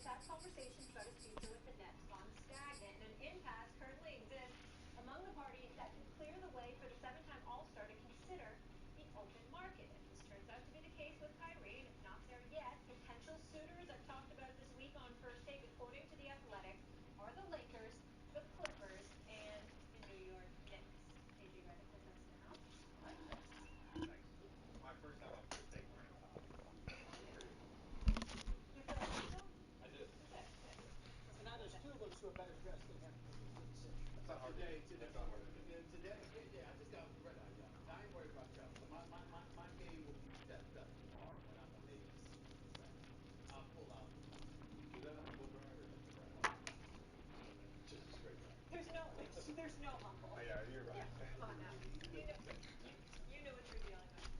that conversation about his future with the Nets gone stagnant, and an impasse currently exists among the parties that could clear the way for the seven-time All-Star to consider the open market. If this turns out to be the case with Kyrie, and it's not there yet, potential suitors I've talked about this week on First Take, according to The Athletic, are the Lakers, the Clippers, and the New York Knicks. AJ read it with us now. Thanks. My first time on First Take learning topics. You feel like yourself? I do. Okay, good. And now there's two of us who are better dressed than him. That's not hard to do. That's not hard to do. Today, I just got the red eye, y'all. I ain't worried about that. My game will be stepped up tomorrow when I'm on ABC. I'll pull out. Is that a humble brag or just a brag? Just a straight brag. There's no humble. Oh, yeah, you're right. Yeah, come on now. You know what you're dealing with.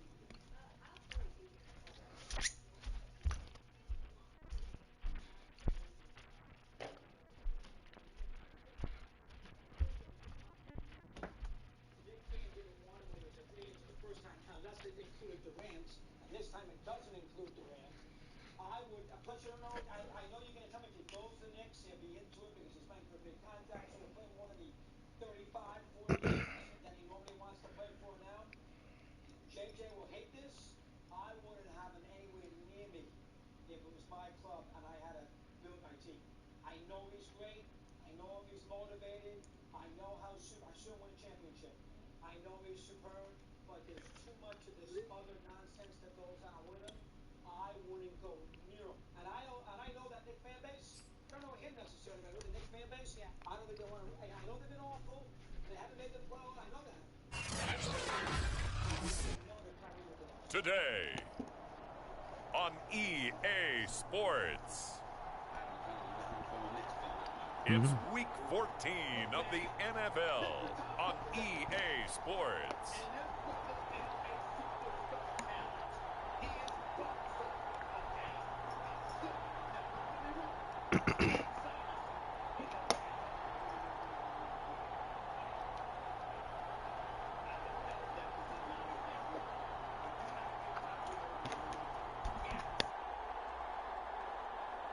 Unless it included Durant, and this time it doesn't include Durant, I would, plus you don't know, I know you're going to tell me if he goes to the Knicks, he'll be into it because he's playing for a big contract, so he'll play more than the 35, 40 games that he normally wants to play for now. JJ will hate this. I wouldn't have him anywhere near me if it was my club and I had to build my team. I know he's great. I know if he's motivated. I know how I should win a championship. I know he's superb, but there's too much of this other nonsense that goes on with him. I wouldn't go near him. And I know that Knicks fan base. I don't know him necessarily, but I know the Knicks fan base. Yeah. I don't think they want to. I know they've been awful. They haven't made the playoffs. I know that. Today on EA Sports. It's week 14 of the NFL on EA Sports.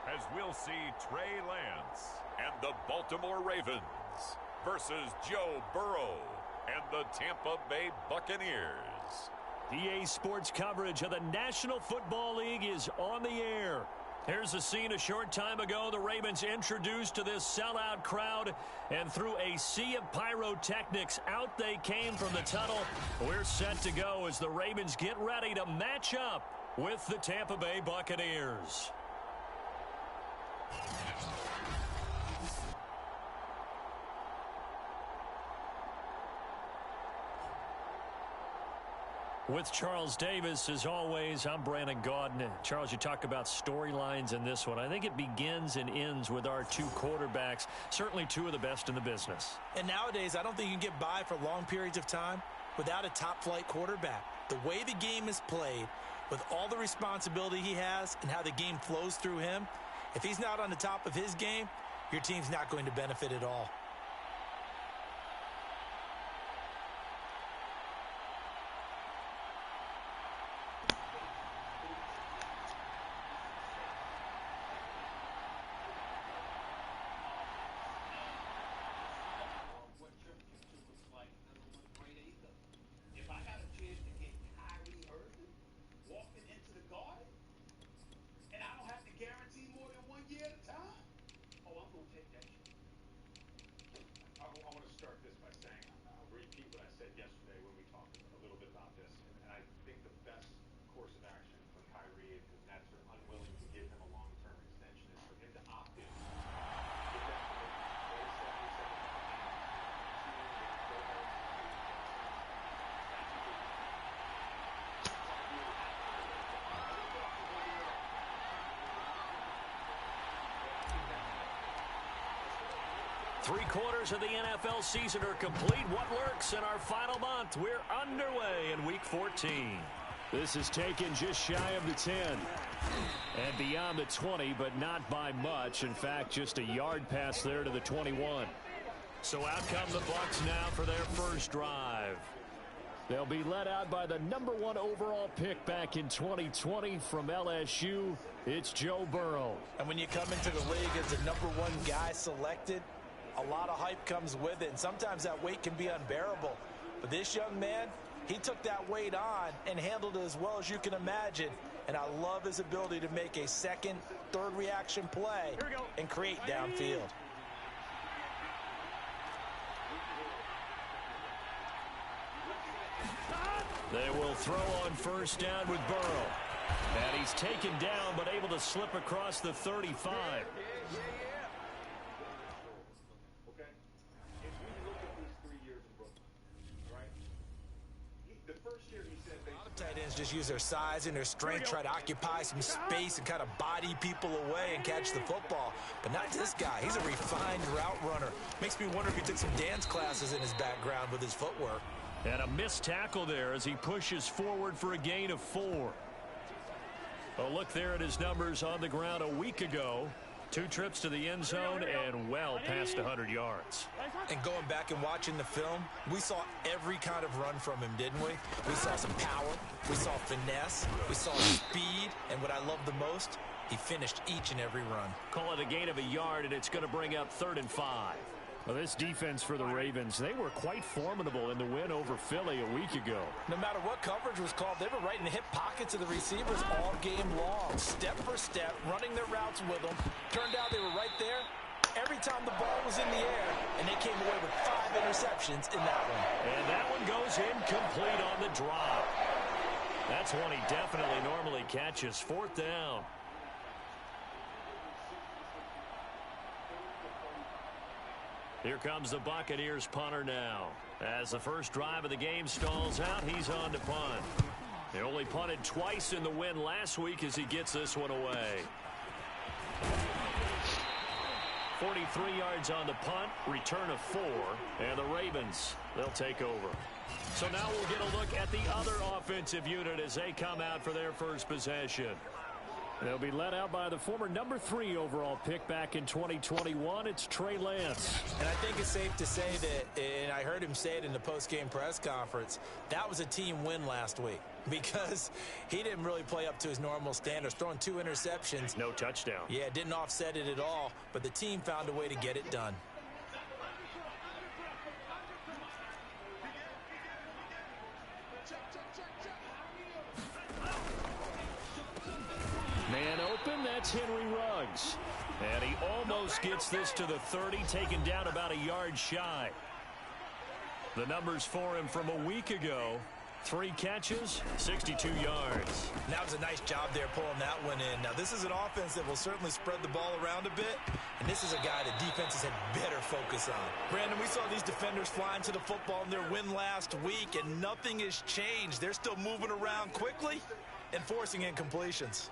As we'll see Trey Lance and the Baltimore Ravens versus Joe Burrow and the Tampa Bay Buccaneers. EA Sports coverage of the National Football League is on the air. Here's a scene a short time ago. The Ravens introduced to this sellout crowd, and through a sea of pyrotechnics, out they came from the tunnel. We're set to go as the Ravens get ready to match up with the Tampa Bay Buccaneers. With Charles Davis, as always, I'm Brandon Gaudin. Charles, you talk about storylines in this one. I think it begins and ends with our two quarterbacks, certainly two of the best in the business. And nowadays, I don't think you can get by for long periods of time without a top-flight quarterback. The way the game is played, with all the responsibility he has and how the game flows through him, if he's not on the top of his game, your team's not going to benefit at all. If I got a chance to get Kyrie Irving walking into the Garden, and I don't have to guarantee more than 1 year at a time, oh, I'm going to take that shit. I want to start this by saying, I'll repeat what I said yesterday when we talked a little bit about this, and I think the best course of action for Kyrie, if the Nets are unwilling to give him a long-term extension, is for him to opt in. Get that Three-quarters of the NFL season are complete. What lurks in our final month? We're underway in Week 14. This is taken just shy of the 10. And beyond the 20, but not by much. In fact, just a yard pass there to the 21. So out come the Bucs now for their first drive. They'll be led out by the #1 overall pick back in 2020 from LSU. It's Joe Burrow. And when you come into the league as the #1 guy selected, a lot of hype comes with it. And sometimes that weight can be unbearable. But this young man, he took that weight on and handled it as well as you can imagine. And I love his ability to make a second, third reaction play and create downfield. They will throw on first down with Burrow. And he's taken down but able to slip across the 35. Okay? If we look at these 3 years in Brooklyn, right? The first year he said Tight ends just use their size and their strength, try to occupy some space and kind of body people away and catch the football. But not this guy. He's a refined route runner. Makes me wonder if he took some dance classes in his background with his footwork. And a missed tackle there as he pushes forward for a gain of 4. A look there at his numbers on the ground a week ago. 2 trips to the end zone and well past 100 yards. And going back and watching the film, we saw every kind of run from him, didn't we? We saw some power, we saw finesse, we saw speed, and what I love the most, he finished each and every run. Call it a gain of a yard, and it's going to bring up 3rd and 5. Well, this defense for the Ravens, they were quite formidable in the win over Philly a week ago. No matter what coverage was called, they were right in the hip pockets of the receivers all game long. Step for step, running their routes with them. Turned out they were right there every time the ball was in the air, and they came away with 5 interceptions in that one. And that one goes incomplete on the drop. That's one he definitely normally catches. 4th down. Here comes the Buccaneers punter now. As the first drive of the game stalls out, he's on to punt. They only punted twice in the win last week as he gets this one away. 43 yards on the punt, return of 4, and the Ravens, they'll take over. So now we'll get a look at the other offensive unit as they come out for their first possession. They'll be led out by the former #3 overall pick back in 2021. It's Trey Lance. And I think it's safe to say that, and I heard him say it in the post-game press conference, that was a team win last week because he didn't really play up to his normal standards, throwing 2 interceptions. No touchdown. Yeah, didn't offset it at all, but the team found a way to get it done. Man open, that's Henry Ruggs. And he almost gets this to the 30, taken down about a yard shy. The numbers for him from a week ago: 3 catches, 62 yards. And that was a nice job there pulling that one in. Now, this is an offense that will certainly spread the ball around a bit, and this is a guy that defenses had better focus on. Brandon, we saw these defenders flying to the football in their win last week, and nothing has changed. They're still moving around quickly and forcing incompletions.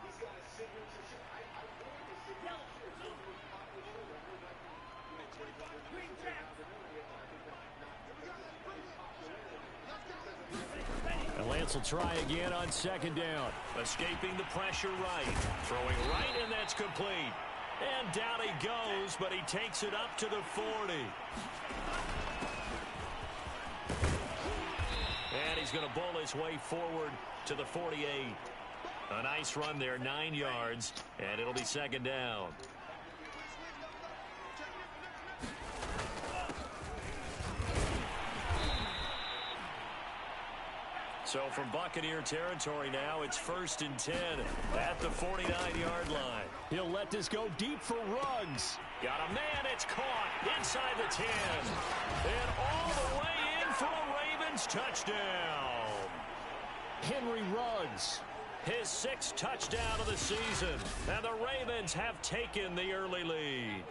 Lance will try again on 2nd down. Escaping the pressure right. Throwing right, and that's complete. And down he goes, but he takes it up to the 40. And he's going to bowl his way forward to the 48. A nice run there, 9 yards, and it'll be 2nd down. So from Buccaneer territory now, it's 1st and 10 at the 49-yard line. He'll let this go deep for Ruggs. Got a man, it's caught inside the 10. And all the way in for a Ravens touchdown. Henry Ruggs. His 6th touchdown of the season. And the Ravens have taken the early lead.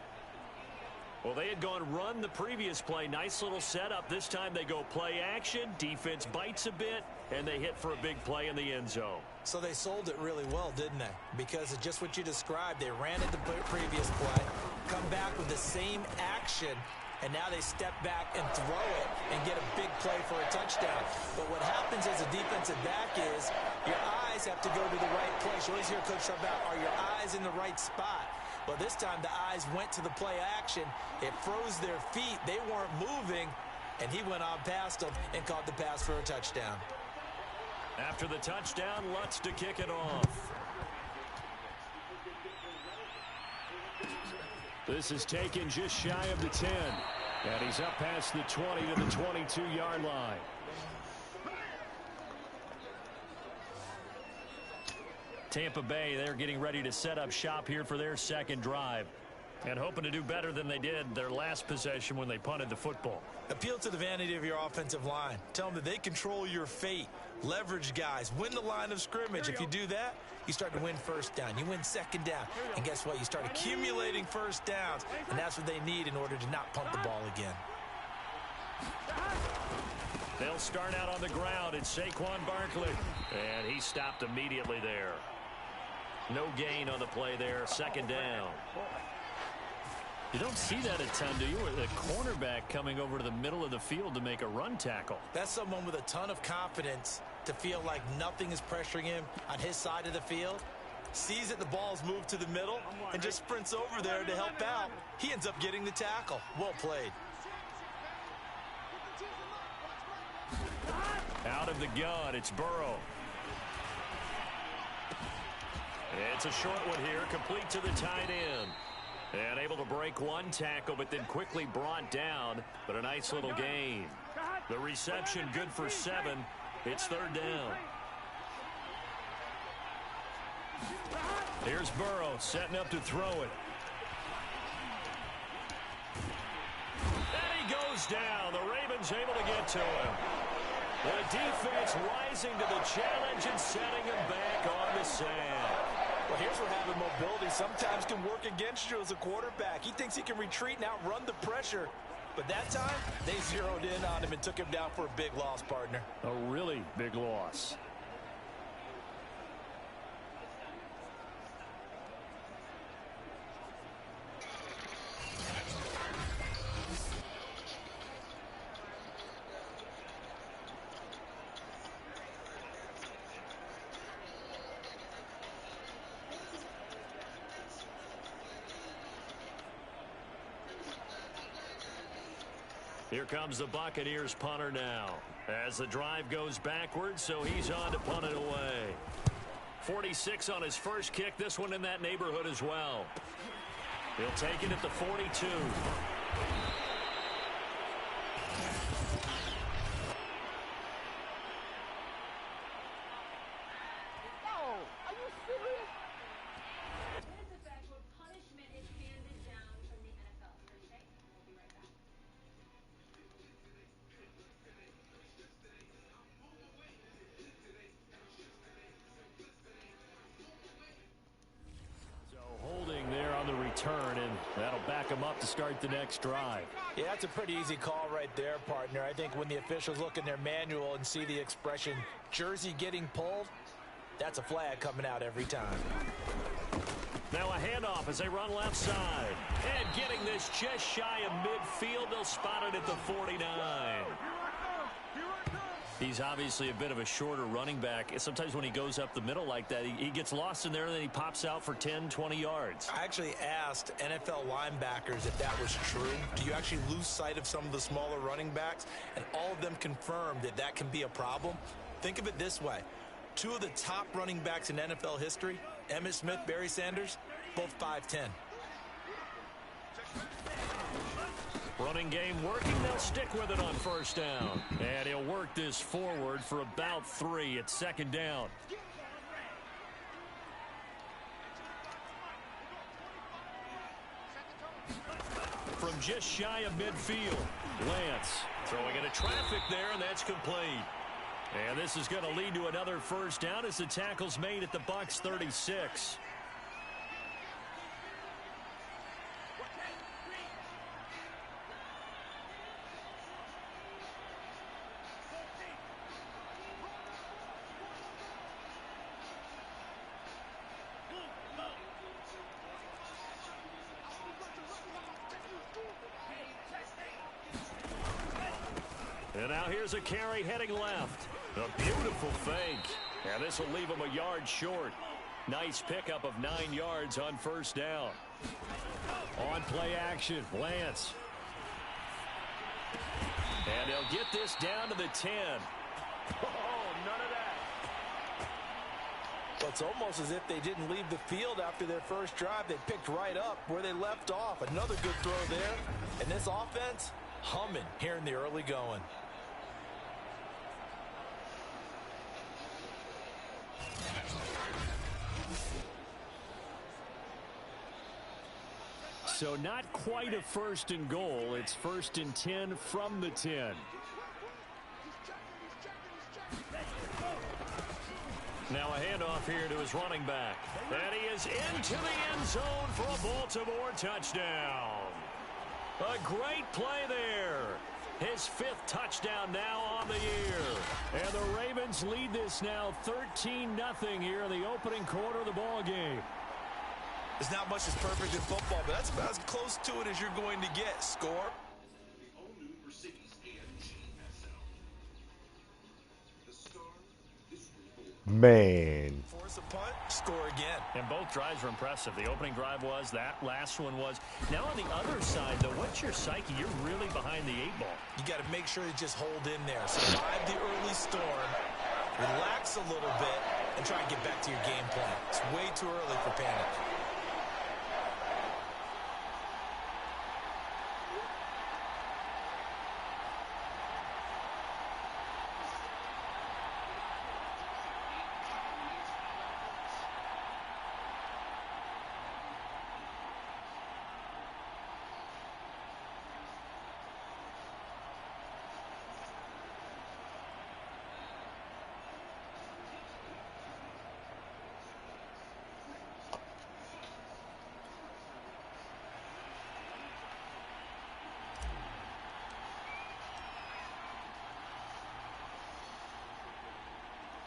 Well, they had gone run the previous play. Nice little setup. This time they go play action. Defense bites a bit, and they hit for a big play in the end zone. So they sold it really well, didn't they? Because of just what you described. They ran it the previous play, come back with the same action, and now they step back and throw it and get a big play for a touchdown. But what happens as a defensive back is your eyes have to go to the right place. You always hear Coach talk about, are your eyes in the right spot? Well, this time the eyes went to the play action. It froze their feet. They weren't moving. and he went on past him and caught the pass for a touchdown. After the touchdown, Lutz to kick it off. This is taken just shy of the 10. And he's up past the 20 to the 22-yard line. Tampa Bay, they're getting ready to set up shop here for their second drive. And hoping to do better than they did their last possession when they punted the football. Appeal to the vanity of your offensive line. Tell them that they control your fate. Leverage guys. Win the line of scrimmage. If you do that, you start to win first down. You win second down. And guess what? You start accumulating first downs. And that's what they need in order to not punt the ball again. They'll start out on the ground. It's Saquon Barkley. And he stopped immediately there. No gain on the play there. Second down. You don't see that a ton, do you? The cornerback coming over to the middle of the field to make a run tackle. That's someone with a ton of confidence to feel like nothing is pressuring him on his side of the field. Sees that the ball's moved to the middle and just sprints over there to help out. He ends up getting the tackle. Well played. Out of the gun, it's Burrow. It's a short one here, complete to the tight end. And able to break one tackle, but then quickly brought down. But a nice little gain. The reception good for 7. It's third down. Here's Burrow setting up to throw it. And he goes down. The Ravens able to get to him. The defense rising to the challenge and setting him back on the sand. Well, here's where having mobility sometimes can work against you as a quarterback. He thinks he can retreat and outrun the pressure. But that time, they zeroed in on him and took him down for a big loss, partner. A really big loss. Here comes the Buccaneers punter now as the drive goes backwards, so he's on to punt it away. 46 on his first kick, this one in that neighborhood as well. He'll take it at the 42. And that'll back him up to start the next drive. Yeah, that's a pretty easy call right there, partner. I think when the officials look in their manual and see the expression jersey getting pulled, that's a flag coming out every time. Now a handoff as they run left side. And getting this just shy of midfield, they'll spot it at the 49. He's obviously a bit of a shorter running back. Sometimes when he goes up the middle like that, he gets lost in there and then he pops out for 10, 20 yards. I actually asked NFL linebackers if that was true. Do you actually lose sight of some of the smaller running backs? And all of them confirmed that that can be a problem. Think of it this way. 2 of the top running backs in NFL history, Emmitt Smith, Barry Sanders, both 5'10". Running game working. They'll stick with it on first down. And he'll work this forward for about 3 at second down. From just shy of midfield, Lance throwing into traffic there, and that's complete. And this is going to lead to another first down as the tackle's made at the Bucs 36. And now here's a carry heading left. A beautiful fake. And this will leave him a yard short. Nice pickup of 9 yards on first down. On play action, Lance. And they'll get this down to the 10. Oh, none of that. Well, it's almost as if they didn't leave the field after their first drive. They picked right up where they left off. Another good throw there. And this offense, humming here in the early going. So not quite a 1st and goal. It's 1st and 10 from the 10. Now a handoff here to his running back. And he is into the end zone for a Baltimore touchdown. A great play there. His 5th touchdown now on the year. And the Ravens lead this now 13-0 here in the opening quarter of the ball game. There's not much that's perfect in football, but that's about as close to it as you're going to get. Score. Man. Force a punt, score again. And both drives were impressive. The opening drive was, that last one was. Now on the other side, though, what's your psyche? You're really behind the 8 ball. You got to make sure you just hold in there. Survive the early storm, relax a little bit, and try and get back to your game plan. It's way too early for panic.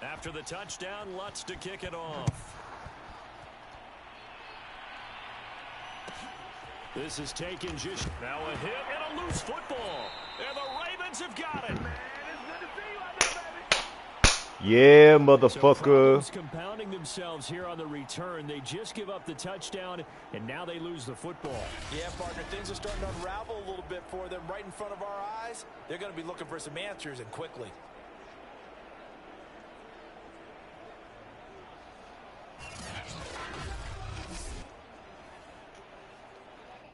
After the touchdown, Lutz to kick it off. This is taken just now a hit and a loose football. And the Ravens have got it. Yeah, So motherfucker. problems compounding themselves here on the return. They just give up the touchdown, and now they lose the football. Yeah, partner, things are starting to unravel a little bit for them right in front of our eyes. They're going to be looking for some answers, and quickly.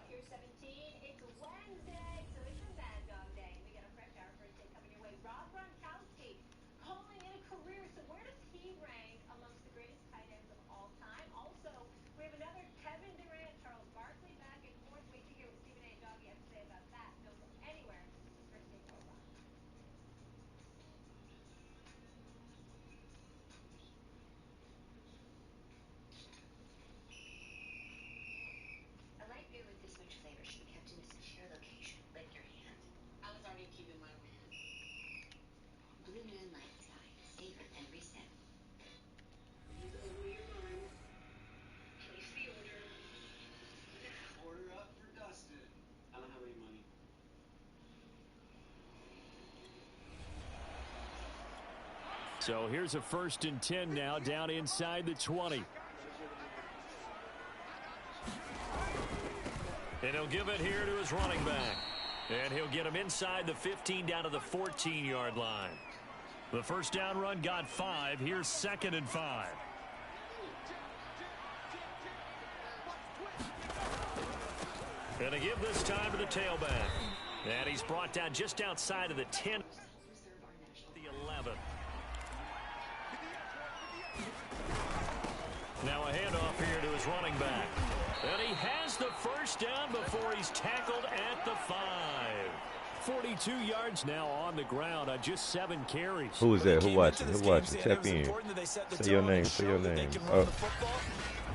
Pier 17, it's Wednesday, so it's a Mad Dog Day. We got a fresh hour first day coming your way. Rob Gronkowski calling in a career. So where does he rank amongst the greatest tight ends of all time? Also, we have another Kevin Durant, Charles Barkley back and forth. Wait to hear what Stephen A. and Doggy have to say about that. Don't go anywhere. First thing rolls on. A light beer with this much flavor should be kept in a secure location, like your hand. I was already keeping mine in my hand. Blue Moon Light Sky. Savor and reset. You go where you're going. Place the order. Order up for Dustin. I don't have any money. So here's a 1st and 10 now down inside the 20. And he'll give it here to his running back. And he'll get him inside the 15 down to the 14-yard line. The first down run got 5. Here's 2nd and 5. And to give this time to the tailback. And he's brought down just outside of the 10. The 11. Now a handoff here to his running back. And he has the first down before he's tackled at the 5. 42 yards now on the ground on just 7 carries. Who is that? Who watching? Who watching? Tap in. Say your name. Say your name. Oh.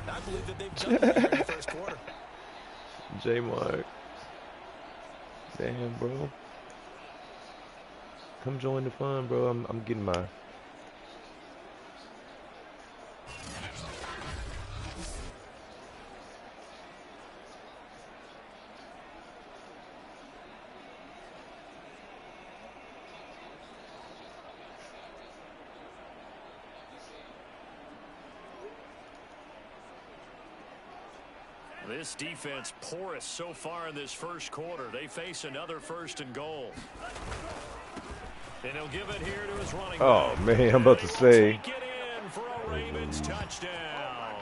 I believe that they've done it here in the first quarter. J Mark. Damn, bro. Come join the fun, bro. I'm getting my. This defense porous so far in this first quarter. They face another 1st and goal. And he'll give it here to his running back. Oh, man, I'm about to say. Take it in for a Ravens touchdown.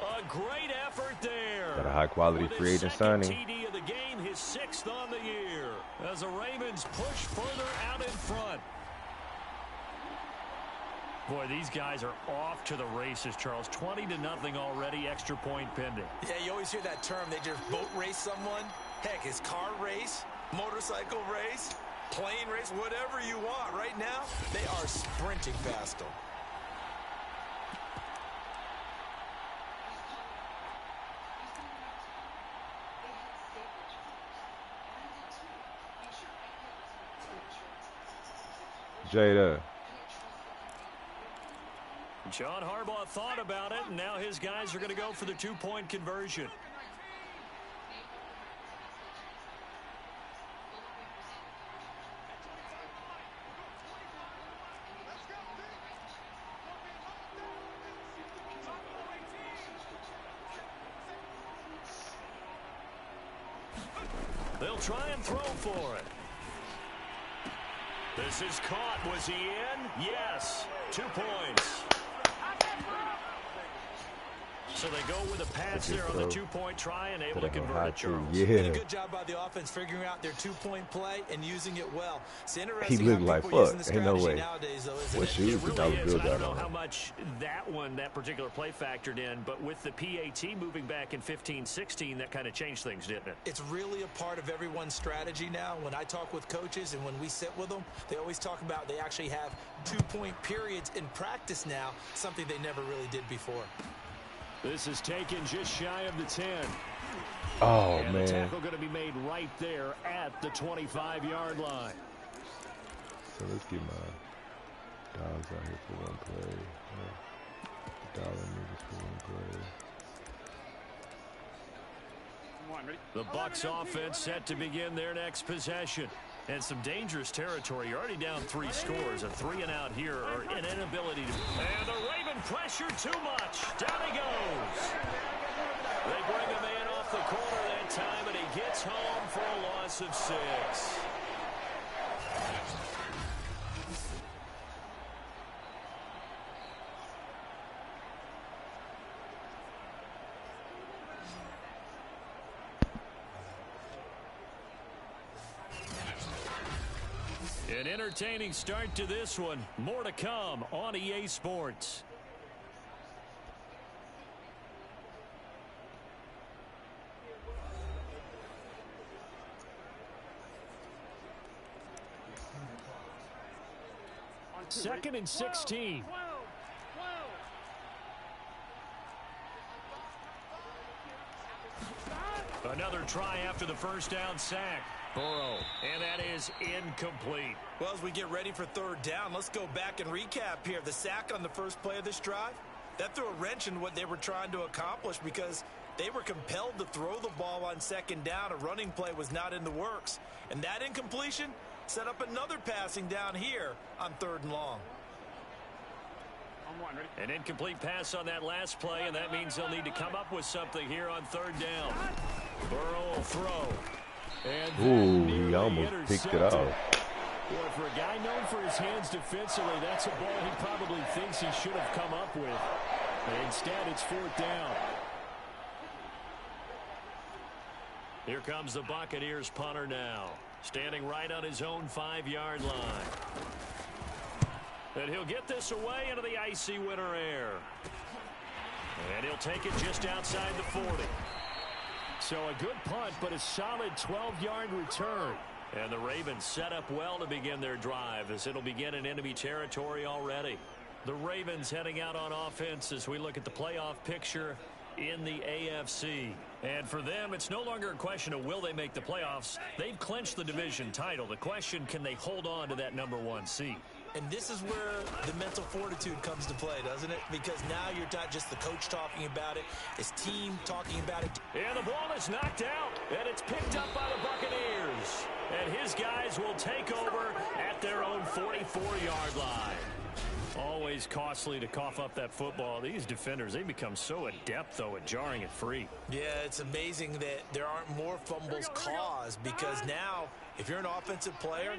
A great effort there. Got a high-quality free agent signing. TD of the game, his 6th on the year. As the Ravens push further out in front. Boy, these guys are off to the races, Charles. 20-0 already, extra point pending. Yeah, you always hear that term. They just boat race someone. Heck, it's car race, motorcycle race, plane race, whatever you want. Right now, they are sprinting past them. Jada. John Harbaugh thought about it, and now his guys are going to go for the 2-point conversion. They'll try and throw for it. This is caught. Was he in? Yes. 2 points. So they go with a pass there on the 2-point try and able to convert it, Charles. Yeah. Did a good job by the offense figuring out their 2-point play and using it well. It's interesting. He looked like, fuck, ain't no way. Nowadays, though, what shoes the dollar bill I don't know on? how much that particular play factored in, but with the PAT moving back in 15-16, that kind of changed things, didn't it? It's really a part of everyone's strategy now. When I talk with coaches and when we sit with them, they always talk about they actually have 2-point periods in practice now, something they never really did before. This is taken just shy of the 10. Oh, and man. The tackle going to be made right there at the 25-yard line. So let's get my dogs out here for one play. Dollar niggas for one play. The Bucs offense set to begin their next possession. And some dangerous territory. You're already down 3 scores. A 3 and out here, or an inability to. And the Raven pressure too much. Down he goes. They bring a man off the corner that time, and he gets home for a loss of 6. An entertaining start to this one. More to come on EA Sports. Second and 16. Another try after the first down sack. Burrow, and that is incomplete. Well, as we get ready for 3rd down, let's go back and recap here. The sack on the first play of this drive, that threw a wrench in what they were trying to accomplish because they were compelled to throw the ball on 2nd down. A running play was not in the works. And that incompletion set up another passing down here on 3rd and long. An incomplete pass on that last play, and that means they'll need to come up with something here on 3rd down. Burrow will throw. Ooh, he almost picked it off. Boy, for a guy known for his hands defensively, that's a ball he probably thinks he should have come up with. And instead, it's 4th down. Here comes the Buccaneers punter now. Standing right on his own 5-yard line. And he'll get this away into the icy winter air. And he'll take it just outside the 40. So a good punt, but a solid 12-yard return. And the Ravens set up well to begin their drive as it'll begin in enemy territory already. The Ravens heading out on offense as we look at the playoff picture in the AFC. And for them, it's no longer a question of will they make the playoffs. They've clinched the division title. The question, can they hold on to that #1 seed? And this is where the mental fortitude comes to play, doesn't it? Because now you're not just the coach talking about it, it's team talking about it. And the ball is knocked out, and it's picked up by the Buccaneers. And his guys will take over at their own 44-yard line. Always costly to cough up that football. These defenders, they become so adept, though, at jarring it free. Yeah, it's amazing that there aren't more fumbles caused because now, if you're an offensive player,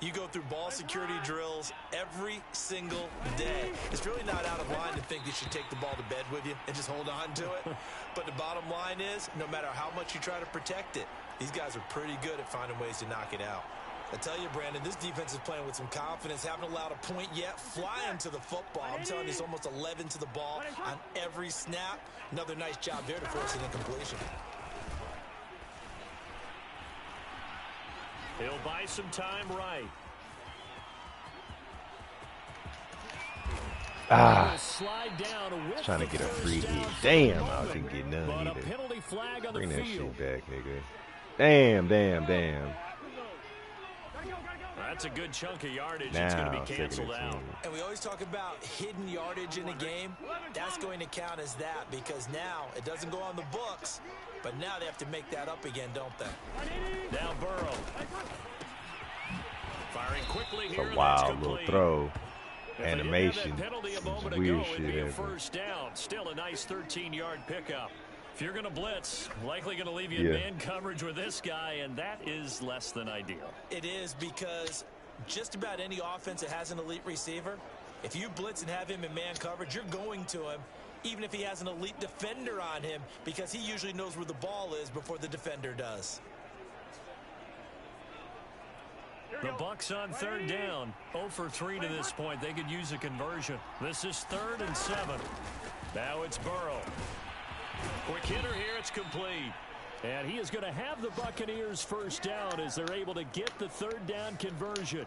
you go through ball security drills every single day. It's really not out of line to think you should take the ball to bed with you and just hold on to it. But the bottom line is, no matter how much you try to protect it, these guys are pretty good at finding ways to knock it out. I tell you, Brandon, this defense is playing with some confidence. Haven't allowed a point yet. Flying to the football. I'm telling you, it's almost 11 to the ball on every snap. Another nice job there to force an incompletion. He'll buy some time right. Slide down with trying to get a free hit. down. Damn, I didn't get none But either. a penalty flag on Bring the that field. shit back, nigga. Damn. That's a good chunk of yardage. Now, It's going to be second canceled and out. 10. And we always talk about hidden yardage in a game. That's going to count as that because now it doesn't go on the books, but now they have to make that up again, don't they? Now Burrow. Firing quickly here. A and wild that's little complete. throw. If they didn't have Animation. that penalty a Some moment weird ago, it'd shit be a happened. first down. Still a nice 13-yard pickup. If you're going to blitz, likely going to leave you in Yeah. man coverage with this guy, and that is less than ideal. It is because just about any offense that has an elite receiver, if you blitz and have him in man coverage, you're going to him, even if he has an elite defender on him, because he usually knows where the ball is before the defender does. The Bucs on third down. 0 for 3 to this point. They could use a conversion. This is 3rd and 7. Now it's Burrow. Quick hitter here. It's complete. And he is going to have the Buccaneers first down as they're able to get the third down conversion.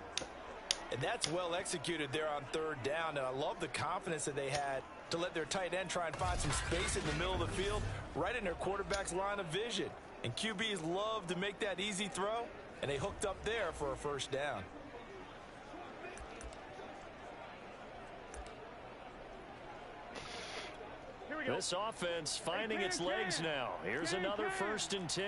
And that's well executed there on third down. And I love the confidence that they had to let their tight end try and find some space in the middle of the field, right in their quarterback's line of vision. And QBs love to make that easy throw, and they hooked up there for a first down. This offense finding its legs now. Here's another 1st and 10.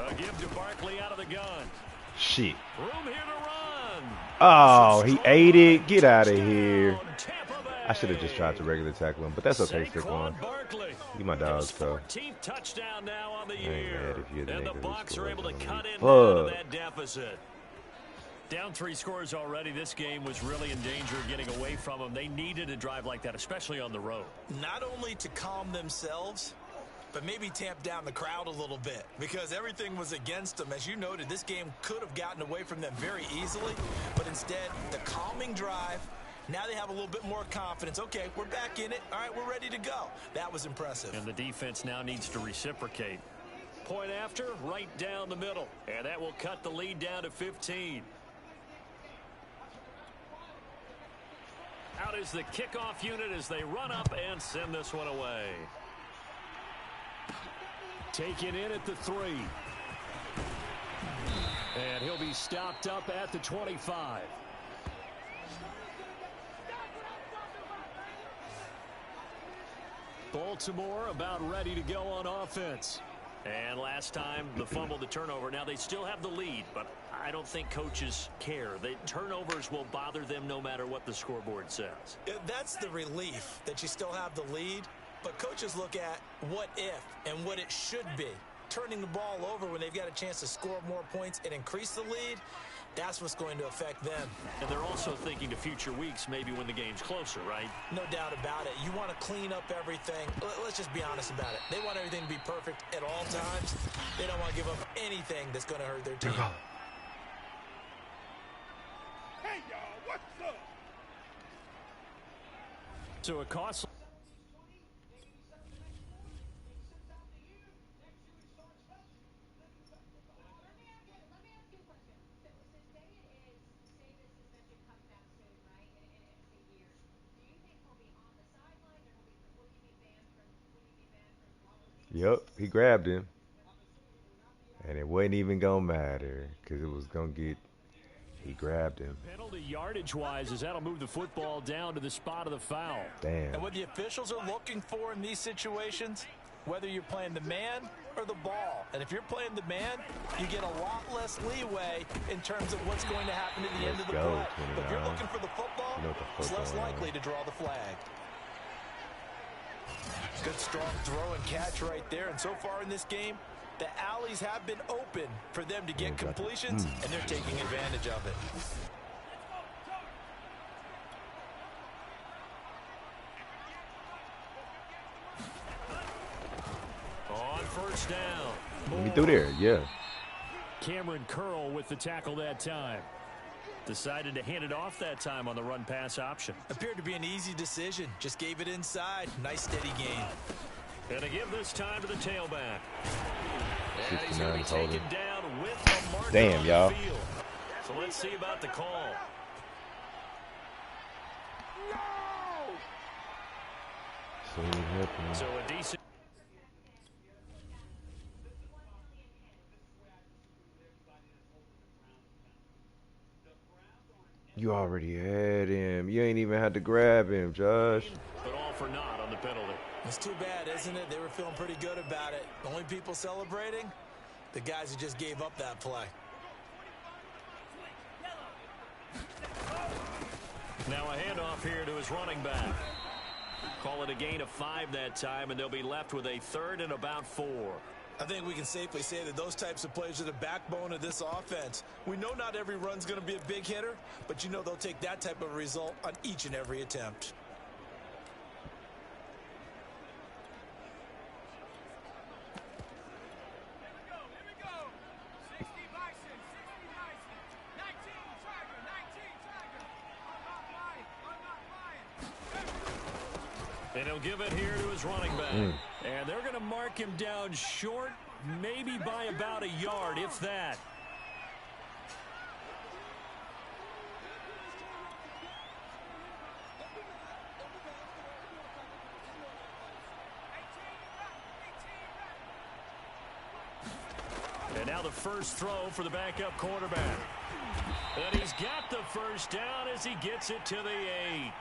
A give to Barkley out of the gun. Shit. Room here to run. Oh, he ate it. Get out of here. I should have just tried to regular tackle him, but that's okay, Saquon. You my dog, so. 14th touchdown now on the I ain't year. mad if you're the And the nigga who Bucs are able to scores cut on in me. out of Fuck. that deficit. Down 3 scores already. This game was really in danger of getting away from them. They needed a drive like that, especially on the road. Not only to calm themselves, but maybe tamp down the crowd a little bit because everything was against them. As you noted, this game could have gotten away from them very easily, but instead, the calming drive, now they have a little bit more confidence. Okay, we're back in it. All right, we're ready to go. That was impressive. And the defense now needs to reciprocate. Point after, right down the middle. And that will cut the lead down to 15. Out is the kickoff unit as they run up and send this one away. Taken in at the 3. And he'll be stopped up at the 25. Baltimore about ready to go on offense. And last time, the fumble, the turnover. Now, they still have the lead, but I don't think coaches care. The turnovers will bother them no matter what the scoreboard says. That's the relief that you still have the lead, but coaches look at what if and what it should be. Turning the ball over when they've got a chance to score more points and increase the lead, that's what's going to affect them. And they're also thinking to future weeks, maybe when the game's closer, right? No doubt about it. You want to clean up everything. Let's just be honest about it. They want everything to be perfect at all times. They don't want to give up anything that's going to hurt their team. Hey, y'all, what's up? So a costly. Yep, he grabbed him. And it wasn't even going to matter because it was going to get, he grabbed him. Penalty yardage-wise as that'll move the football down to the spot of the foul. Damn. And what the officials are looking for in these situations, whether you're playing the man or the ball. And if you're playing the man, you get a lot less leeway in terms of what's going to happen at the end of the play. But if you're looking for the football, it's less likely to draw the flag. Good strong throw and catch right there. And so far in this game, the alleys have been open for them to get completions, and they're taking advantage of it. On first down. Let me through there, yeah. Cameron Curl with the tackle that time. Decided to hand it off that time on the run-pass option. Appeared to be an easy decision. Just gave it inside. Nice, steady gain. And to give this time to the tailback. And he's 69 going to be taken down with a marker Damn, on y'all. the field. So let's see about the call. So a decent... You already had him. You ain't even had to grab him, Josh. But all for naught on the penalty. It's too bad, isn't it? They were feeling pretty good about it. The only people celebrating, the guys who just gave up that play. Now a handoff here to his running back. Call it a gain of 5 that time, and they'll be left with a 3rd and about 4. I think we can safely say that those types of plays are the backbone of this offense. We know not every run's going to be a big hitter, but you know they'll take that type of result on each and every attempt. And he'll give it here to his running back. And they're going to mark him down short, maybe by about a yard, if that. And now the first throw for the backup quarterback. And he's got the first down as he gets it to the 8.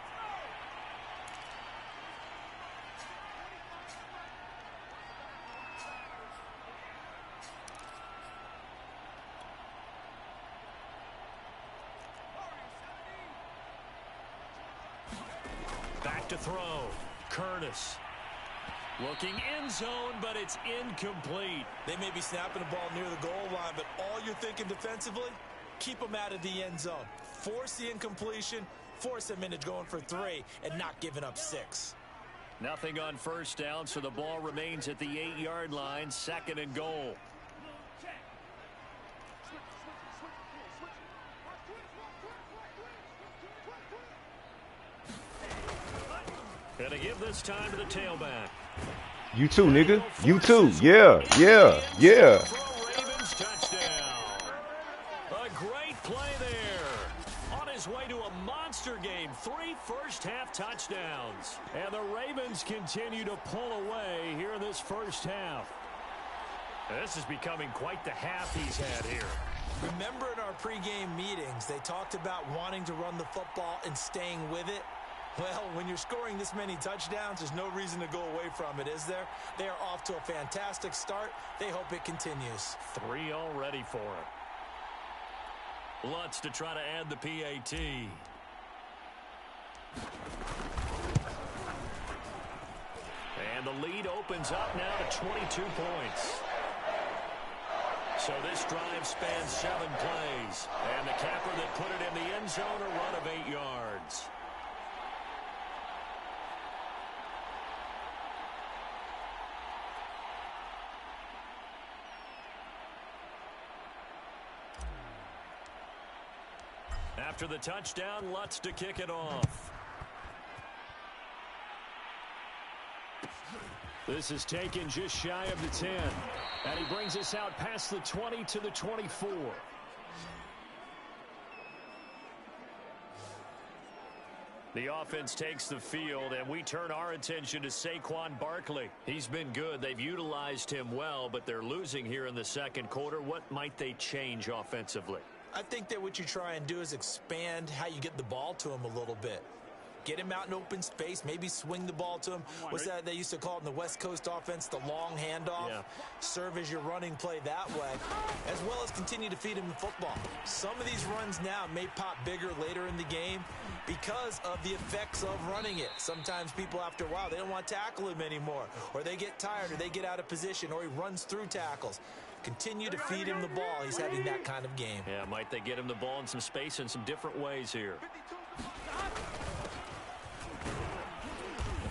Back to throw. Curtis. Looking end zone, but it's incomplete. They may be snapping the ball near the goal line, but all you're thinking defensively, keep them out of the end zone. Force the incompletion, force them into going for 3, and not giving up 6. Nothing on first down, so the ball remains at the 8-yard line, 2nd and goal. And to give this time to the tailback. You too, nigga. You too. Yeah, yeah, yeah. Ravens touchdown. A great play there. On his way to a monster game. 3 first-half touchdowns. And the Ravens continue to pull away here in this first half. This is becoming quite the half he's had here. Remember in our pregame meetings, they talked about wanting to run the football and staying with it. Well, when you're scoring this many touchdowns, there's no reason to go away from it, is there? They are off to a fantastic start. They hope it continues. 3 already for him. Lutz to try to add the PAT. And the lead opens up now to 22 points. So this drive spans 7 plays. And the capper that put it in the end zone, a run of 8 yards. After the touchdown, Lutz to kick it off. This is taken just shy of the 10. And he brings us out past the 20 to the 24. The offense takes the field, and we turn our attention to Saquon Barkley. He's been good. They've utilized him well, but they're losing here in the second quarter. What might they change offensively? I think that what you try and do is expand how you get the ball to him a little bit. Get him out in open space, maybe swing the ball to him. What's that they used to call it in the West Coast offense, the long handoff? Yeah. Serve as your running play that way, as well as continue to feed him the football. Some of these runs now may pop bigger later in the game because of the effects of running it. Sometimes people, after a while, they don't want to tackle him anymore, or they get tired, or they get out of position, or he runs through tackles. Continue to feed him the ball. He's having that kind of game. Yeah, might they get him the ball in some space in some different ways here.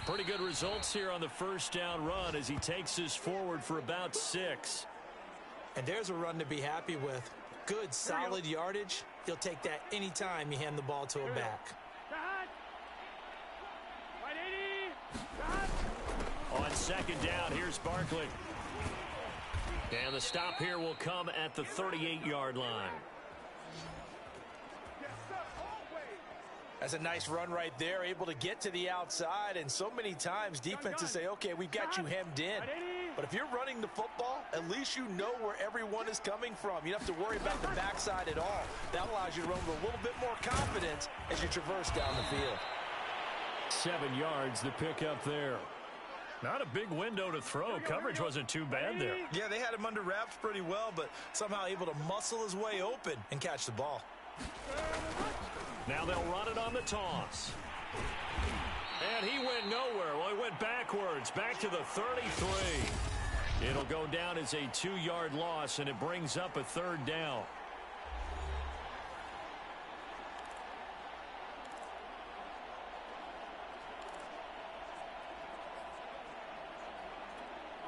Pretty good results here on the first down run as he takes us forward for about 6. And there's a run to be happy with. Good, solid yardage. He'll take that anytime you hand the ball to a back. On second down, here's Barkley. And the stop here will come at the 38-yard line. That's a nice run right there, able to get to the outside, and so many times defenses say, okay, we've got you hemmed in. But if you're running the football, at least you know where everyone is coming from. You don't have to worry about the backside at all. That allows you to run with a little bit more confidence as you traverse down the field. 7 yards, the pickup there. Not a big window to throw. Coverage wasn't too bad there. Yeah, they had him under wraps pretty well, but somehow able to muscle his way open and catch the ball. Now they'll run it on the toss. And he went nowhere. Well, he went backwards, back to the 33. It'll go down as a 2-yard loss, and it brings up a 3rd down.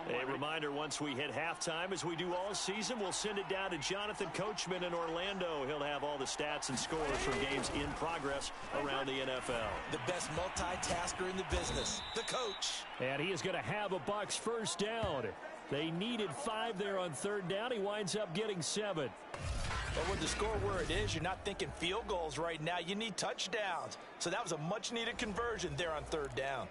A reminder, once we hit halftime, as we do all season, we'll send it down to Jonathan Coachman in Orlando. He'll have all the stats and scores from games in progress around the NFL. The best multitasker in the business, the coach. And he is going to have a Bucs first down. They needed 5 there on 3rd down. He winds up getting 7. But with the score where it is, you're not thinking field goals right now. You need touchdowns. So that was a much-needed conversion there on 3rd down.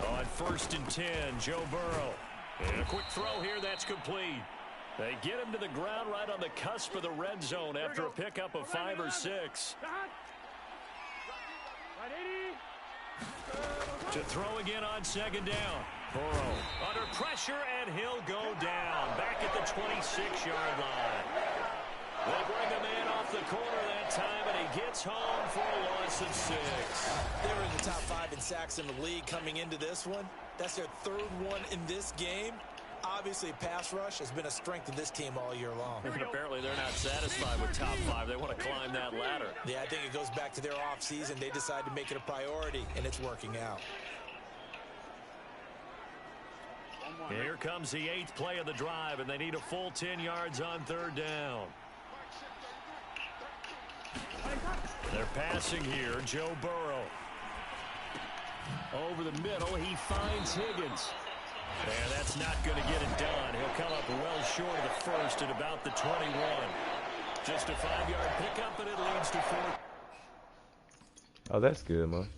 On 1st and 10, Joe Burrow. And a quick throw here, that's complete. They get him to the ground right on the cusp of the red zone after a pickup of 5 or 6. To throw again on 2nd down. Burrow under pressure, and he'll go down. Back at the 26-yard line. They bring him in off the corner that time, and he gets home for a loss of 6. They were in the top 5 in sacks in the league coming into this one. That's their 3rd one in this game. Obviously, pass rush has been a strength of this team all year long. And apparently, they're not satisfied with top 5. They want to climb that ladder. Yeah, I think it goes back to their offseason. They decided to make it a priority, and it's working out. Here comes the 8th play of the drive, and they need a full 10 yards on 3rd down. They're passing here. Joe Burrow. Over the middle, he finds Higgins. And that's not going to get it done. He'll come up well short of the 1st at about the 21. Just a 5-yard pickup, and it leads to 4. Oh, that's good, man.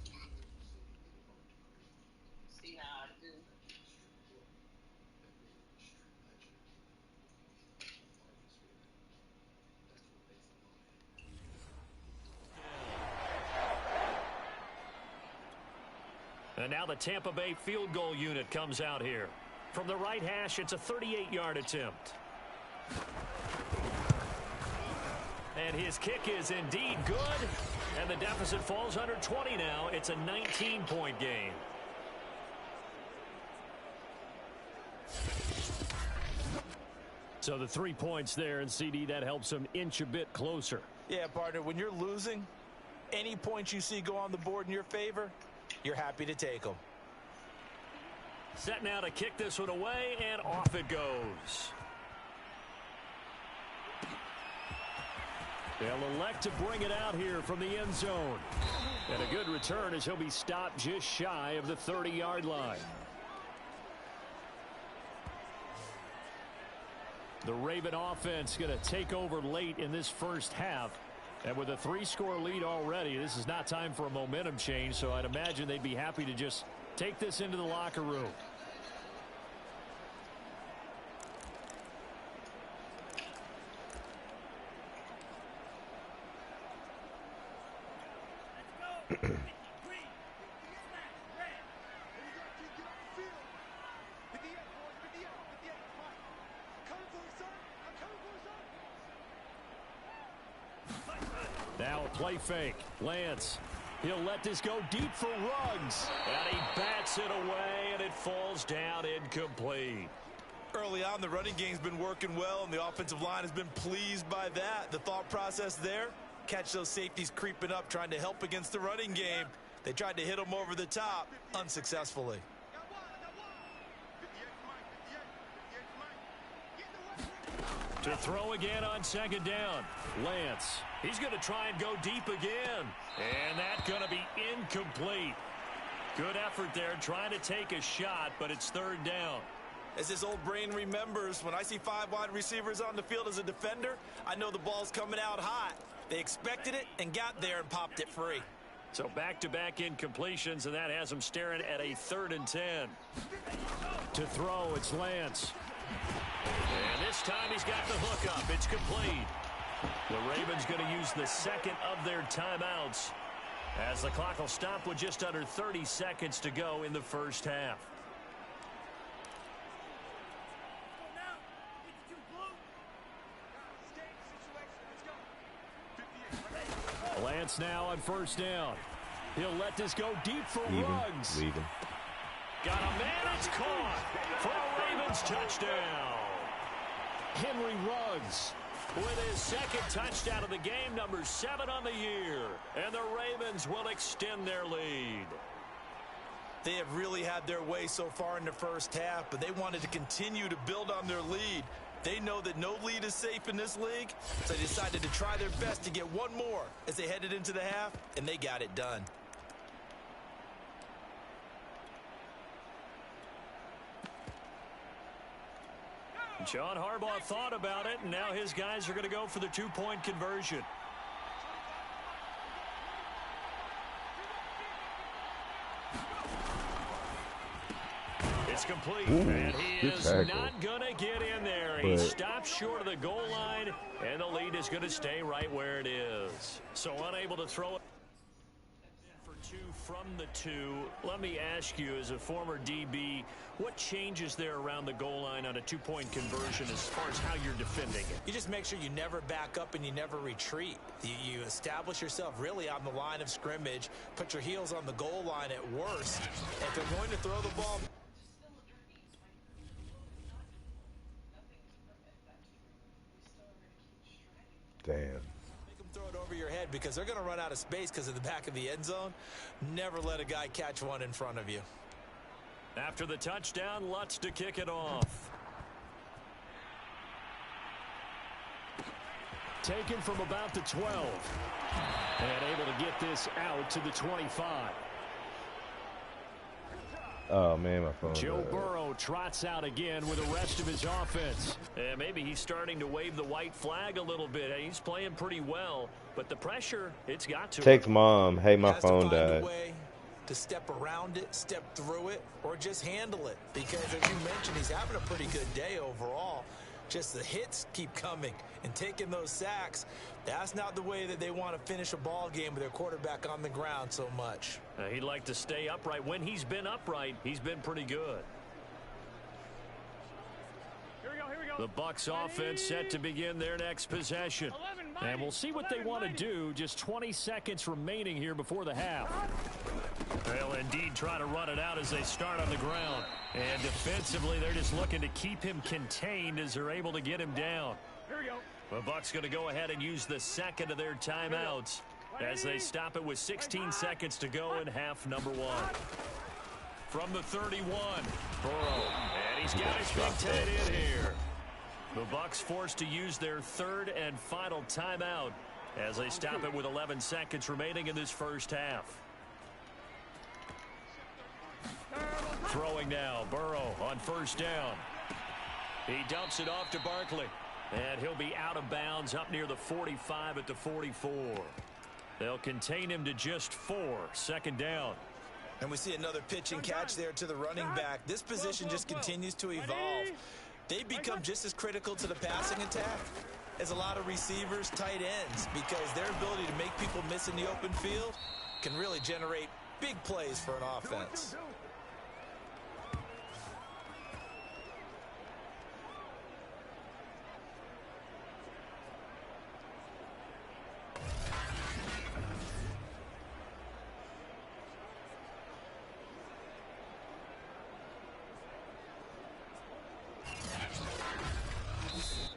And now the Tampa Bay field goal unit comes out here. From the right hash, it's a 38-yard attempt. And his kick is indeed good. And the deficit falls under 20 now. It's a 19-point game. So the 3 points there, and CD, that helps him inch a bit closer. Yeah, partner, when you're losing, any points you see go on the board in your favor, you're happy to take them. Set now to kick this one away, and off it goes. They'll elect to bring it out here from the end zone. And a good return as he'll be stopped just shy of the 30-yard line. The Raven offense going to take over late in this first half. And with a 3-score lead already, this is not time for a momentum change, so I'd imagine they'd be happy to just take this into the locker room. Now a play fake. Lance. He'll let this go deep for Ruggs. And he bats it away, and it falls down incomplete. Early on, the running game's been working well, and the offensive line has been pleased by that. The thought process there, catch those safeties creeping up, trying to help against the running game. They tried to hit them over the top, unsuccessfully. To throw again on second down. Lance. He's going to try and go deep again. And that's going to be incomplete. Good effort there trying to take a shot, but it's third down. As his old brain remembers, when I see 5 wide receivers on the field as a defender, I know the ball's coming out hot. They expected it and got there and popped it free. So back-to-back incompletions, and that has him staring at a 3rd and 10. To throw, it's Lance. And this time he's got the hook up. It's complete. The Ravens going to use the second of their timeouts as the clock will stop with just under 30 seconds to go in the first half. Lance now on first down. He'll let this go deep for Ruggs. Leave him. Got a man, it's caught for a Ravens touchdown. Henry Ruggs with his second touchdown of the game, number 7 on the year. And the Ravens will extend their lead. They have really had their way so far in the first half, but they wanted to continue to build on their lead. They know that no lead is safe in this league, so they decided to try their best to get one more as they headed into the half, and they got it done. John Harbaugh thought about it, and now his guys are going to go for the 2-point conversion. It's complete, and he is not going to get in there. He stops short of the goal line, and the lead is going to stay right where it is. So unable to throw it for 2 from the 2. Let me ask you, as a former DB, what changes there around the goal line on a 2-point conversion as far as how you're defending it? You just make sure you never back up and you never retreat. You establish yourself really on the line of scrimmage, put your heels on the goal line at worst. If they're going to throw the ball... Damn. Make them throw it over your head because they're going to run out of space because of the back of the end zone. Never let a guy catch one in front of you. After the touchdown, Lutz to kick it off. Taken from about the 12. And able to get this out to the 25. Oh, man, my phone. Joe Burrow trots out again with the rest of his offense. And maybe he's starting to wave the white flag a little bit. He's playing pretty well, but the pressure, it's got to. Text mom, hey, my phone died. To step around it, step through it, or just handle it. Because, as you mentioned, he's having a pretty good day overall. Just the hits keep coming and taking those sacks. That's not the way that they want to finish a ball game with their quarterback on the ground so much. He'd like to stay upright. When he's been upright, he's been pretty good. Here we go. The Bucs offense set to begin their next possession. And we'll see what they want to do. Just 20 seconds remaining here before the half. They'll indeed try to run it out as they start on the ground. And defensively, they're just looking to keep him contained as they're able to get him down. Here we go. The Bucs going to go ahead and use the second of their timeouts as they stop it with 16 seconds to go in half number 1. From the 31, Burrow, and he's got his big tight end here. The Bucs forced to use their 3rd and final timeout as they stop it with 11 seconds remaining in this first half. Throwing now, Burrow on first down. He dumps it off to Barkley, and he'll be out of bounds up near the 45 at the 44. They'll contain him to just 4, second down. And we see another pitch and catch there to the running back. This position just continues to evolve. They become just as critical to the passing attack as a lot of receivers, tight ends, because their ability to make people miss in the open field can really generate big plays for an offense.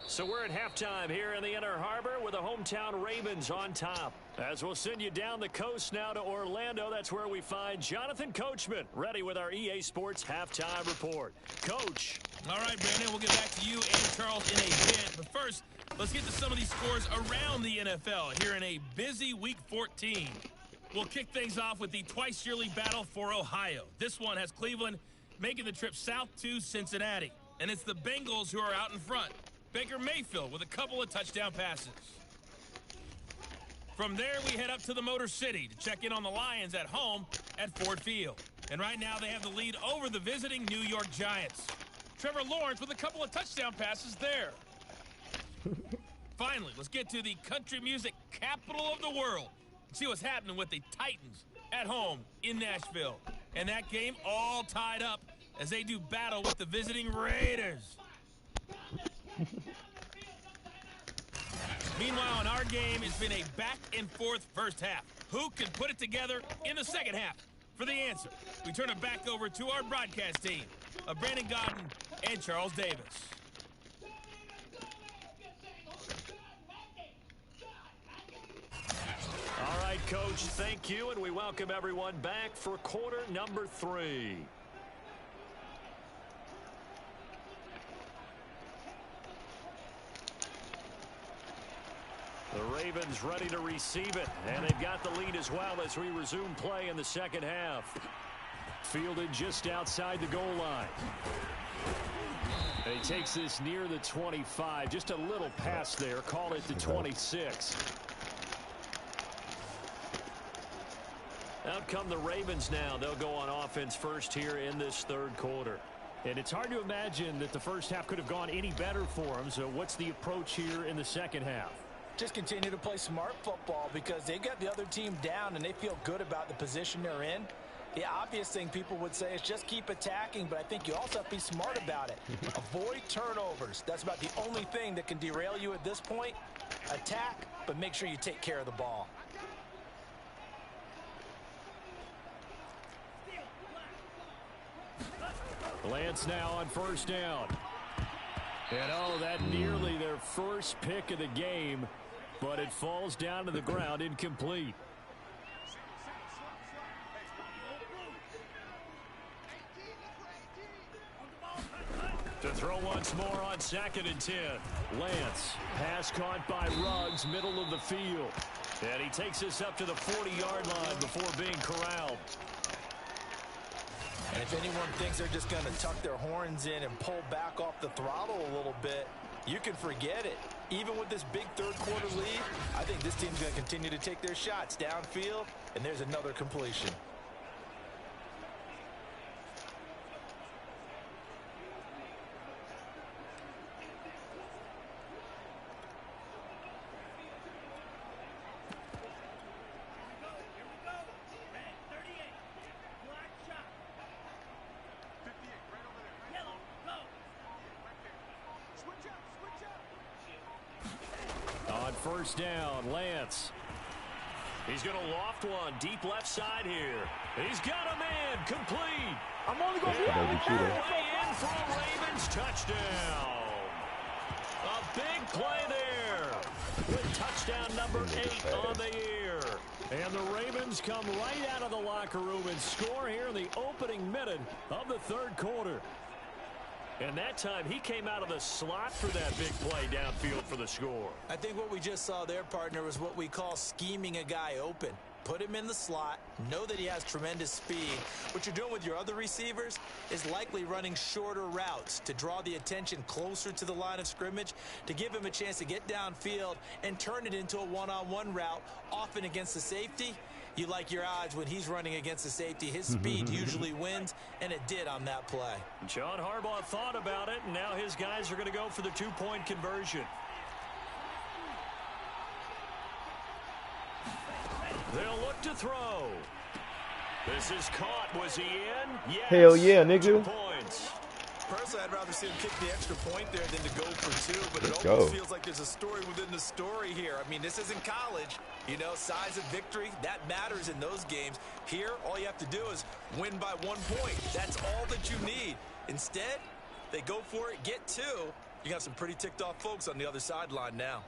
So we're at halftime here in the Inner Harbor with the hometown Ravens on top. As we'll send you down the coast now to Orlando, that's where we find Jonathan Coachman, ready with our EA Sports halftime report. Coach. All right, Brandon, we'll get back to you and Charles in a bit. But first, let's get to some of these scores around the NFL here in a busy Week 14. We'll kick things off with the twice-yearly battle for Ohio. This one has Cleveland making the trip south to Cincinnati. And it's the Bengals who are out in front. Baker Mayfield with a couple of touchdown passes. From there, we head up to the Motor City to check in on the Lions at home at Ford Field. And right now, they have the lead over the visiting New York Giants. Trevor Lawrence with a couple of touchdown passes there. Finally, let's get to the country music capital of the world and see what's happening with the Titans at home in Nashville. And that game all tied up as they do battle with the visiting Raiders. Meanwhile, in our game, it's been a back-and-forth first half. Who can put it together in the second half? For the answer, we turn it back over to our broadcast team of Brandon Godden and Charles Davis. All right, Coach, thank you, and we welcome everyone back for quarter number 3. The Ravens ready to receive it, and they've got the lead as well as we resume play in the second half. Fielded just outside the goal line. And he takes this near the 25. Just a little pass there. Call it the 26. Out come the Ravens now. They'll go on offense first here in this third quarter. And it's hard to imagine that the first half could have gone any better for them. So what's the approach here in the second half? Just continue to play smart football because they got the other team down and they feel good about the position they're in. The obvious thing people would say is just keep attacking, but I think you also have to be smart about it. Avoid turnovers. That's about the only thing that can derail you at this point. Attack, but make sure you take care of the ball. Lance now on first down. And oh, that nearly their first pick of the game, but it falls down to the ground incomplete. To throw once more on 2nd and 10. Lance, pass caught by Ruggs, middle of the field. And he takes this up to the 40-yard line before being corralled. And if anyone thinks they're just going to tuck their horns in and pull back off the throttle a little bit, you can forget it. Even with this big third quarter lead, I think this team's going to continue to take their shots downfield, and there's another completion. First down, Lance. He's going to loft one deep left side here. He's got a man complete. I'm only going to be in for a Ravens touchdown. A big play there with touchdown number 8 on the year. And the Ravens come right out of the locker room and score here in the opening minute of the third quarter. And that time, he came out of the slot for that big play downfield for the score. I think what we just saw there, partner, is what we call scheming a guy open. Put him in the slot, know that he has tremendous speed. What you're doing with your other receivers is likely running shorter routes to draw the attention closer to the line of scrimmage, to give him a chance to get downfield and turn it into a one-on-one route, often against the safety. You like your odds when he's running against the safety. His speed usually wins, and it did on that play. John Harbaugh thought about it, and now his guys are going to go for the two-point conversion. They'll look to throw. This is caught. Was he in? Yes. Hell yeah, nigga. 2 points. Personally, I'd rather see him kick the extra point there than to go for 2, but Let's it almost go. feels like there's a story within the story here. I mean, this isn't college. You know, size of victory, that matters in those games. Here, all you have to do is win by 1 point. That's all that you need. Instead, they go for it, get 2. You got some pretty ticked off folks on the other sideline now.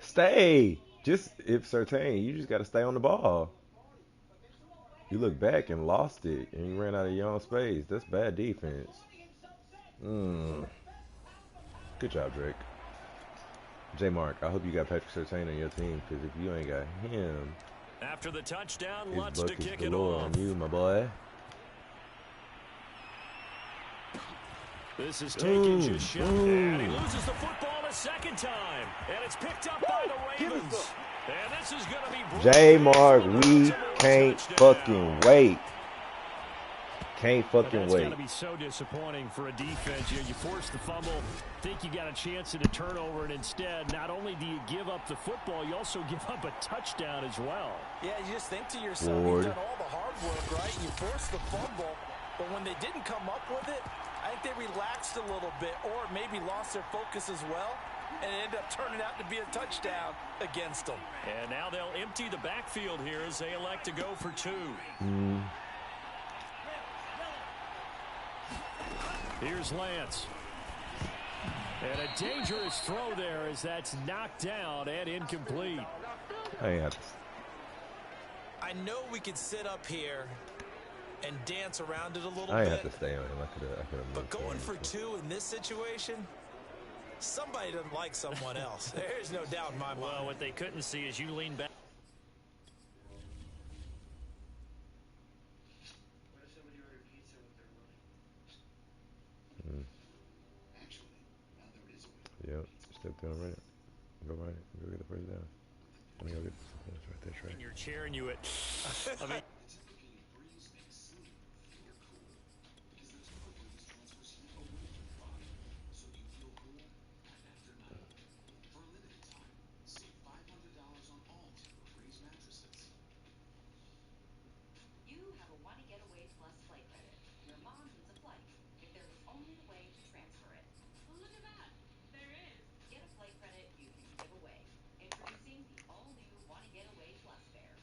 Stay. Just if certain, you just got to stay on the ball. You look back and lost it, and you ran out of your own space. That's bad defense. Good job, Drake. J. Mark, I hope you got Patrick Surtain on your team, because if you ain't got him, After the touchdown, his Lutz to buckets kick it galore off. on you, my boy. This is taken just shy. And he loses the football a second time. And it's picked up by the Ravens. And this is going to be J. Mark, we can't fucking wait. Can't fucking That's wait. got to be so disappointing for a defense. You force the fumble, think you got a chance at a turnover, and instead, not only do you give up the football, you also give up a touchdown as well. Yeah, you just think to yourself, Lord. you've done all the hard work, right? You forced the fumble, but when they didn't come up with it, I think they relaxed a little bit or maybe lost their focus as well, and it ended up turning out to be a touchdown against them. And now they'll empty the backfield here as they elect to go for 2. Here's Lance. And a dangerous throw there as that's knocked down and incomplete. I know we could sit up here and dance around it a little have bit, to stay on him. I could have but going for 2 in this situation, somebody doesn't like someone else. There's no doubt in my mind. Well, what they couldn't see is you lean back. Yep. Step down right. Go right. Go get the first down. Let me go get that's right there, Trey. And you're cheering you at. I mean, You have a Want to Get Away Plus flight credit. Your mom needs a flight. If there was only a way to transfer it. Well, look at that. There is. Get a flight credit you can give away. Introducing the all-new Want to Get Away Plus fare.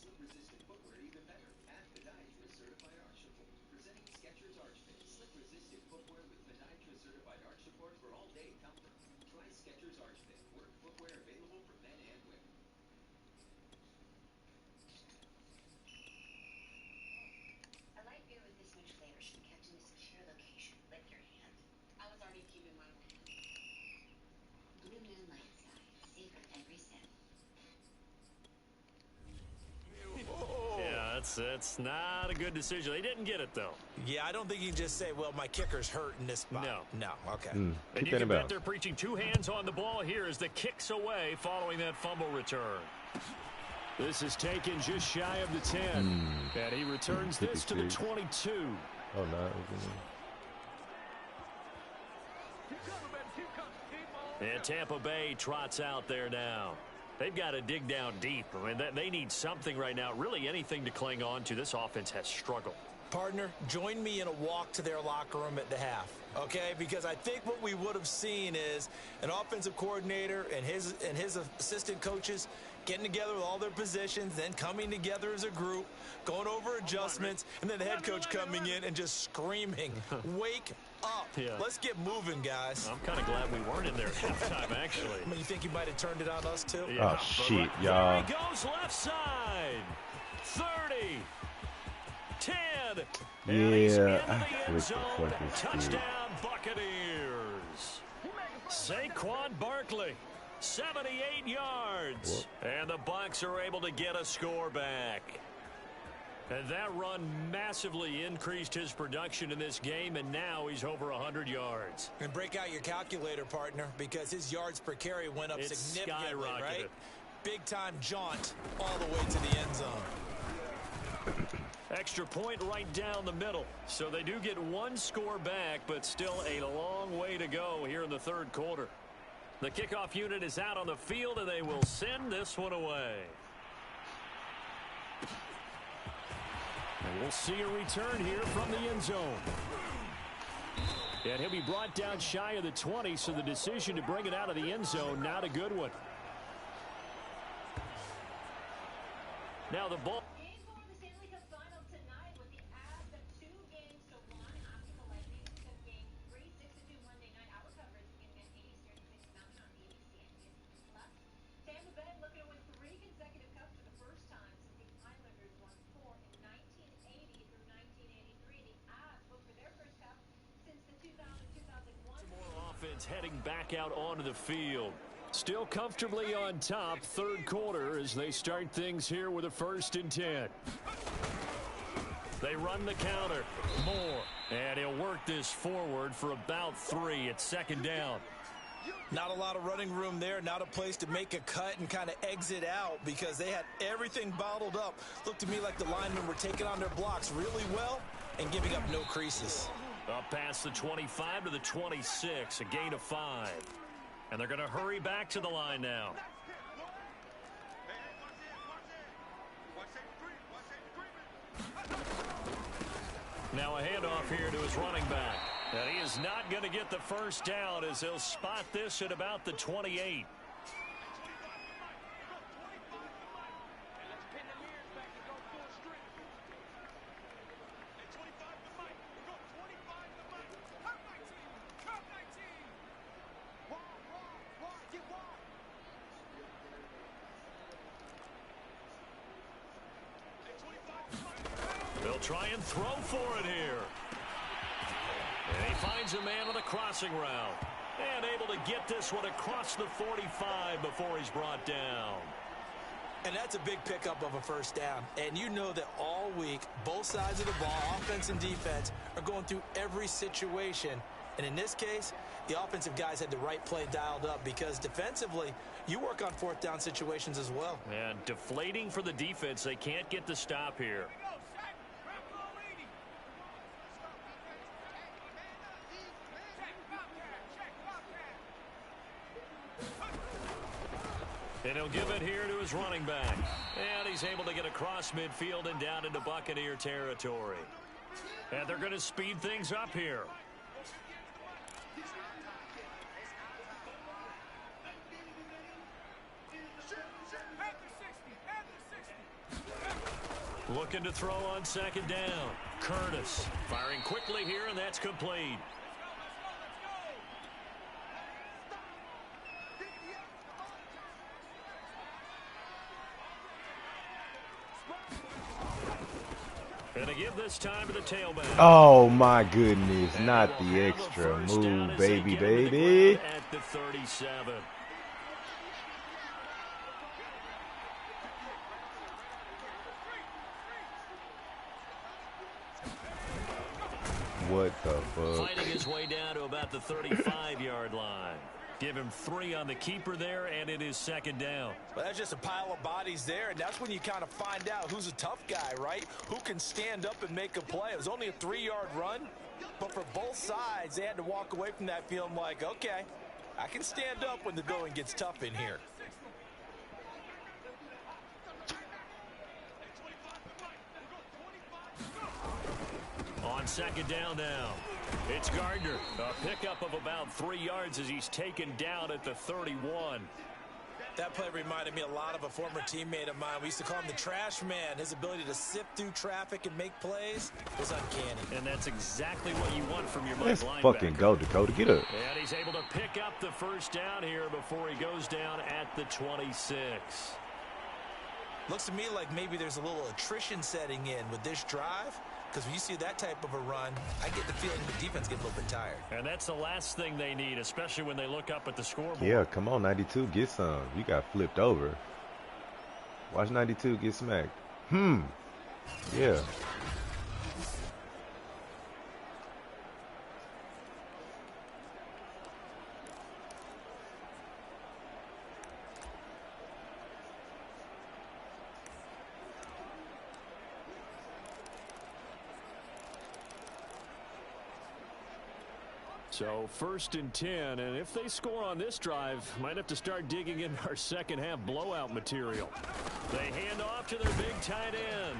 slip-resistant footwear even better. At Podiatrist Certified Arch Support, presenting Skechers Arch Fit, slip-resistant footwear with Podiatrist Certified Arch Support for all-day comfort. Try Skechers Arch Fit, work footwear available for men and women. A light beer with this much flavor should be kept in a secure location. Lick your hand. I was already keeping mine around. Blue Moon Light Sky. Savor every sip. Yeah, that's not a good decision. They didn't get it, though. Yeah, I don't think you can just say, well, my kicker's hurt in this spot. No, okay. And Keep you that can in bet bounds. they're preaching two hands on the ball here as the kick's away following that fumble return. This is taken just shy of the 10. And he returns this to the 22. Oh, no. And Tampa Bay trots out there now. They've got to dig down deep. I mean, they need something right now, really anything to cling on to. This offense has struggled. Partner, join me in a walk to their locker room at the half, okay? Because I think what we would have seen is an offensive coordinator and his assistant coaches getting together with all their positions, then coming together as a group, going over adjustments, and then the head coach coming in and just screaming, wake up. Yeah. Let's get moving, guys. I'm kind of glad we weren't in there at halftime, actually. I mean, you think you might have turned it on us, too? Yeah, Oh, shit, there y'all. he goes left side. 30. 10. And he's Yeah, into the end zone. what the fuck is Touchdown, Buccaneers. Saquon Barkley, 78 yards. And the Bucs are able to get a score back. And that run massively increased his production in this game, and now he's over 100 yards. And break out your calculator, partner, because his yards per carry went up It's significantly, skyrocketed. right? Big-time jaunt all the way to the end zone. Extra point right down the middle. So they do get one score back, but still a long way to go here in the third quarter. The kickoff unit is out on the field, and they will send this one away. And we'll see a return here from the end zone. And he'll be brought down shy of the 20, so the decision to bring it out of the end zone, not a good one. Now the ball. Game 4 of the Stanley Cup Final tonight with the Avs of 2 games to 1 after the Lightning took Game 3, 6-2 Monday night. Our coverage beginning at 8 Eastern, 6 Mountain on ABC and ESPN Plus. Tampa Bay looking to win 3 consecutive cups for the first time since the Islanders won 4 in 1980 through 1983. The Avs look for their first cup since the 2000-2001. More offense heading back out onto the field. Still comfortably on top, third quarter as they start things here with a 1st and 10. They run the counter. Moore. And he'll work this forward for about 3. It's 2nd down. Not a lot of running room there, not a place to make a cut and kind of exit out because they had everything bottled up. Looked to me like the linemen were taking on their blocks really well and giving up no creases. Up past the 25 to the 26, a gain of 5. And they're going to hurry back to the line now. Now a handoff here to his running back. And he is not going to get the first down as he'll spot this at about the 28. They'll try and throw for it here. And he finds a man on the crossing route. And able to get this one across the 45 before he's brought down. And that's a big pickup of a first down. And you know that all week, both sides of the ball, offense and defense, are going through every situation. And in this case, the offensive guys had the right play dialed up because defensively, you work on 4th down situations as well. And deflating for the defense. They can't get the stop here. And he'll give it here to his running back. And he's able to get across midfield and down into Buccaneer territory. And they're going to speed things up here. Looking to throw on second down. Curtis firing quickly here, and that's complete. And to give this time to the tailback. Oh, my goodness. Not the extra move, baby. At the 37. What the fuck? Fighting his way down to about the 35-yard line. Give him 3 on the keeper there, and it is second down. Well, that's just a pile of bodies there, and that's when you kind of find out who's a tough guy, right? Who can stand up and make a play. It was only a 3-yard run, but for both sides, they had to walk away from that feeling like, okay, I can stand up when the going gets tough in here. On second down now, it's Gardner. A pickup of about 3 yards as he's taken down at the 31. That play reminded me a lot of a former teammate of mine. We used to call him the trash man. His ability to sift through traffic and make plays was uncanny. And that's exactly what you want from your Let's linebacker. fucking go, Dakota. Get up. And he's able to pick up the first down here before he goes down at the 26. Looks to me like maybe there's a little attrition setting in with this drive. Because when you see that type of a run, I get the feeling the defense gets a little bit tired. And that's the last thing they need, especially when they look up at the scoreboard. Yeah, come on, 92, get some. You got flipped over. Watch 92 get smacked. Yeah. So 1st and 10, and if they score on this drive, might have to start digging in our second half blowout material. They hand off to their big tight end.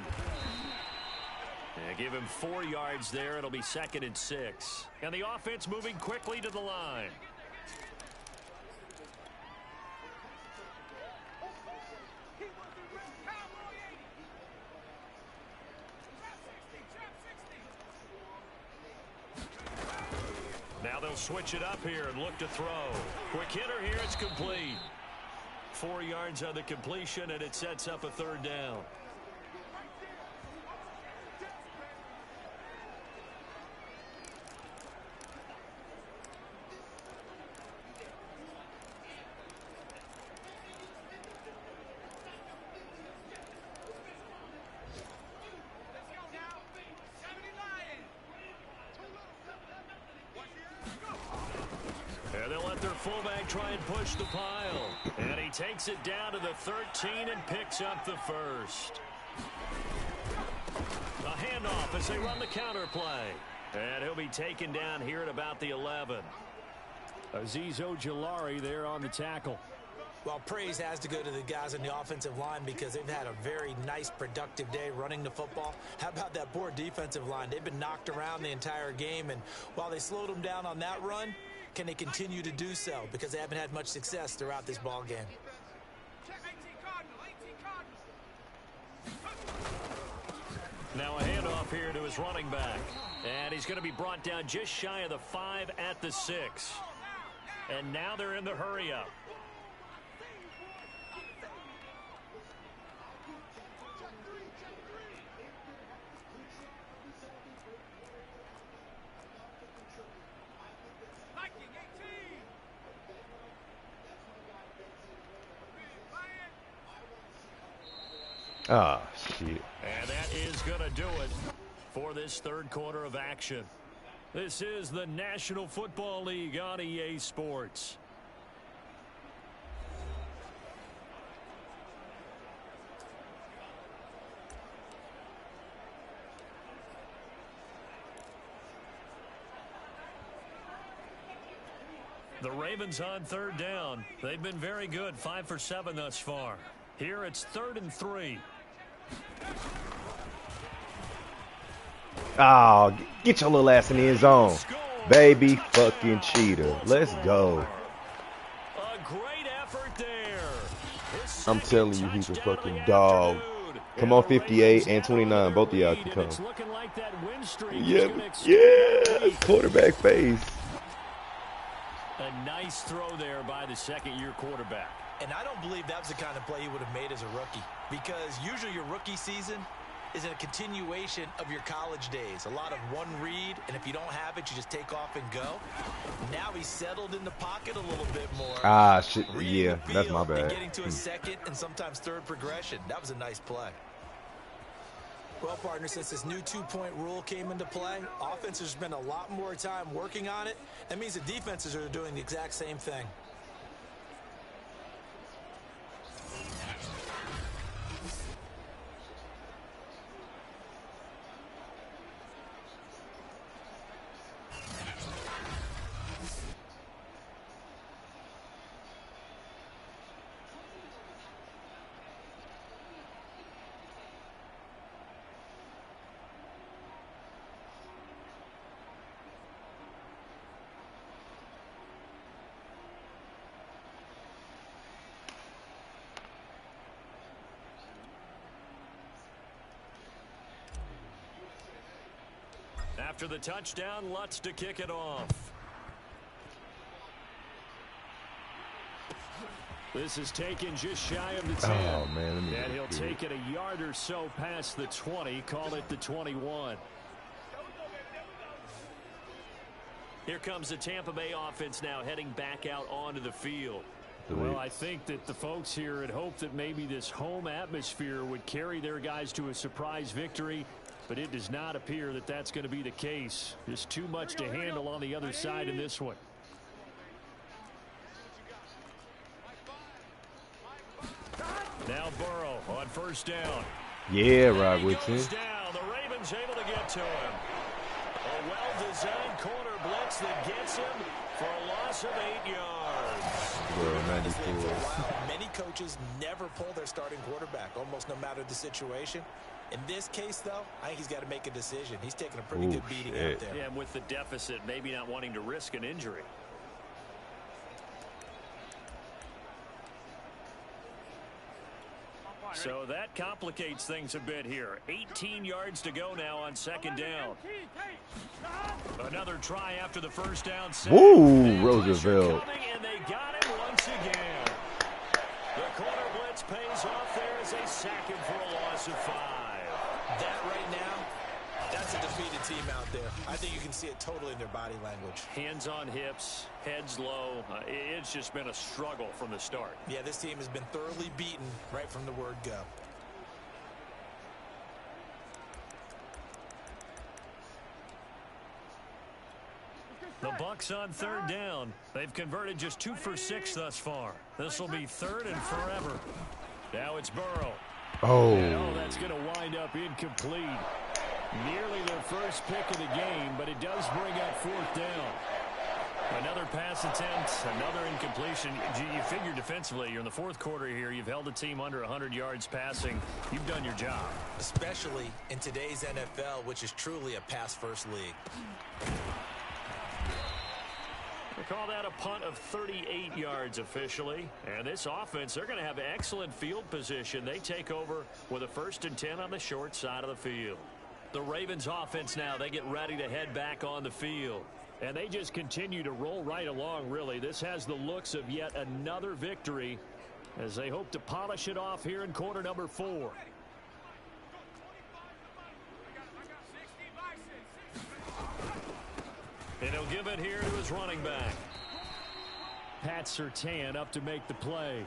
And give him 4 yards there. It'll be 2nd and 6. And the offense moving quickly to the line. Now they'll switch it up here and look to throw. Quick hitter here, it's complete. 4 yards on the completion, and it sets up a 3rd down. Fullback try and push the pile. And he takes it down to the 13 and picks up the first. A handoff as they run the counter play. And he'll be taken down here at about the 11. Azeez Ojulari there on the tackle. Well, praise has to go to the guys on the offensive line because they've had a very nice, productive day running the football. How about that poor defensive line? They've been knocked around the entire game, and while they slowed them down on that run, can they continue to do so? Because they haven't had much success throughout this ball game. Now a handoff here to his running back. And he's going to be brought down just shy of the 5 at the 6. And now they're in the hurry-up. Ah, shit. And that is going to do it for this 3rd quarter of action. This is the National Football League on EA Sports. The Ravens on 3rd down. They've been very good, 5 for 7 thus far. Here it's 3rd and 3. Oh, get your little ass in the end zone. Baby fucking cheater. Let's go. A great effort there. I'm telling you, he's a fucking dog. Come on, 58 and 29. Both of y'all can come. It's looking like that win streak is Yeah, going to extend. quarterback face. A nice throw there by the second-year quarterback. And I don't believe that was the kind of play he would have made as a rookie, because usually your rookie season is a continuation of your college days. A lot of one read, and if you don't have it, you just take off and go. Now he's settled in the pocket a little bit more. Ah, shit. Yeah, that's my bad. And getting to a second and sometimes third progression. That was a nice play. Well, partner, since this new two-point rule came into play, offenses spend a lot more time working on it. That means the defenses are doing the exact same thing. After the touchdown, Lutz to kick it off. This is taken just shy of the 10. Oh, man. And he'll take it a yard or so past the 20. Call it the 21. Here comes the Tampa Bay offense now heading back out onto the field. Well, I think that the folks here had hoped that maybe this home atmosphere would carry their guys to a surprise victory. But it does not appear that that's going to be the case. Just too much to handle on the other side in this one. Now Burrow on first down. Yeah, Rod Woodson. Down. The Ravens able to get to him. A well-designed corner blitz that gets him for a loss of 8 yards. Bro, 94. Many coaches never pull their starting quarterback, almost no matter the situation. In this case, though, I think he's got to make a decision. He's taking a pretty good beating out there. Yeah, and with the deficit, maybe not wanting to risk an injury. So that complicates things a bit here. 18 yards to go now on second down. Another try after the first down. Woo, Roosevelt. And they got him once again. The corner blitz pays off there as they sack him for a loss of 5. That right now, that's a defeated team out there. I think you can see it totally in their body language. Hands on hips, heads low. It's just been a struggle from the start. Yeah, this team has been thoroughly beaten right from the word go. The Bucks on third down. They've converted just 2 for 6 thus far. This will be third and forever. Now it's Burrow. Oh. And that's going to wind up incomplete. Nearly their first pick of the game, but it does bring up fourth down. Another pass attempt, another incompletion. You figure defensively, you're in the fourth quarter here. You've held a team under 100 yards passing. You've done your job. Especially in today's NFL, which is truly a pass-first league. They call that a punt of 38 yards officially. And this offense, they're going to have excellent field position. They take over with a 1st and 10 on the short side of the field. The Ravens offense now, they get ready to head back on the field. And they just continue to roll right along, really. This has the looks of yet another victory as they hope to polish it off here in quarter number 4. And he'll give it here to his running back. Pat Surtain up to make the play.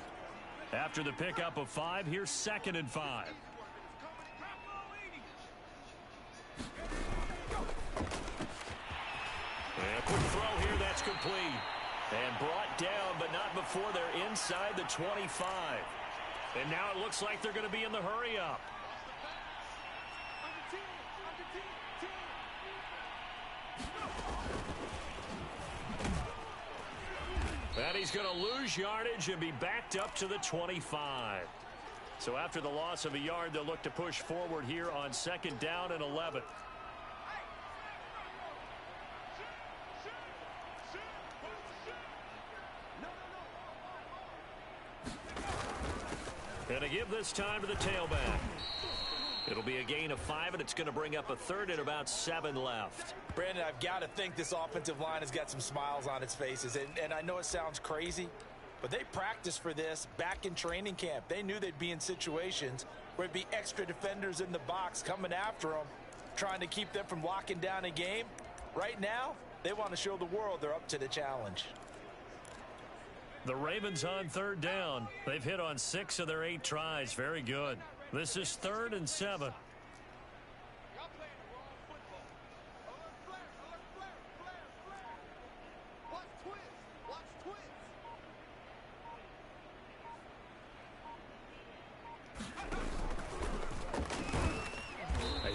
After the pickup of 5, here's 2nd and 5. And a quick throw here, that's complete. And brought down, but not before they're inside the 25. And now it looks like they're going to be in the hurry-up. And he's going to lose yardage and be backed up to the 25. So after the loss of a yard, they'll look to push forward here on 2nd down and 11. And to give this time to the tailback. It'll be a gain of 5, and it's going to bring up a third and about 7 left. Brandon, I've got to think this offensive line has got some smiles on its faces. And I know it sounds crazy, but they practiced for this back in training camp. They knew they'd be in situations where it'd be extra defenders in the box coming after them, trying to keep them from locking down a game. Right now, they want to show the world they're up to the challenge. The Ravens on 3rd down. They've hit on 6 of their 8 tries. Very good. This is 3rd and 7.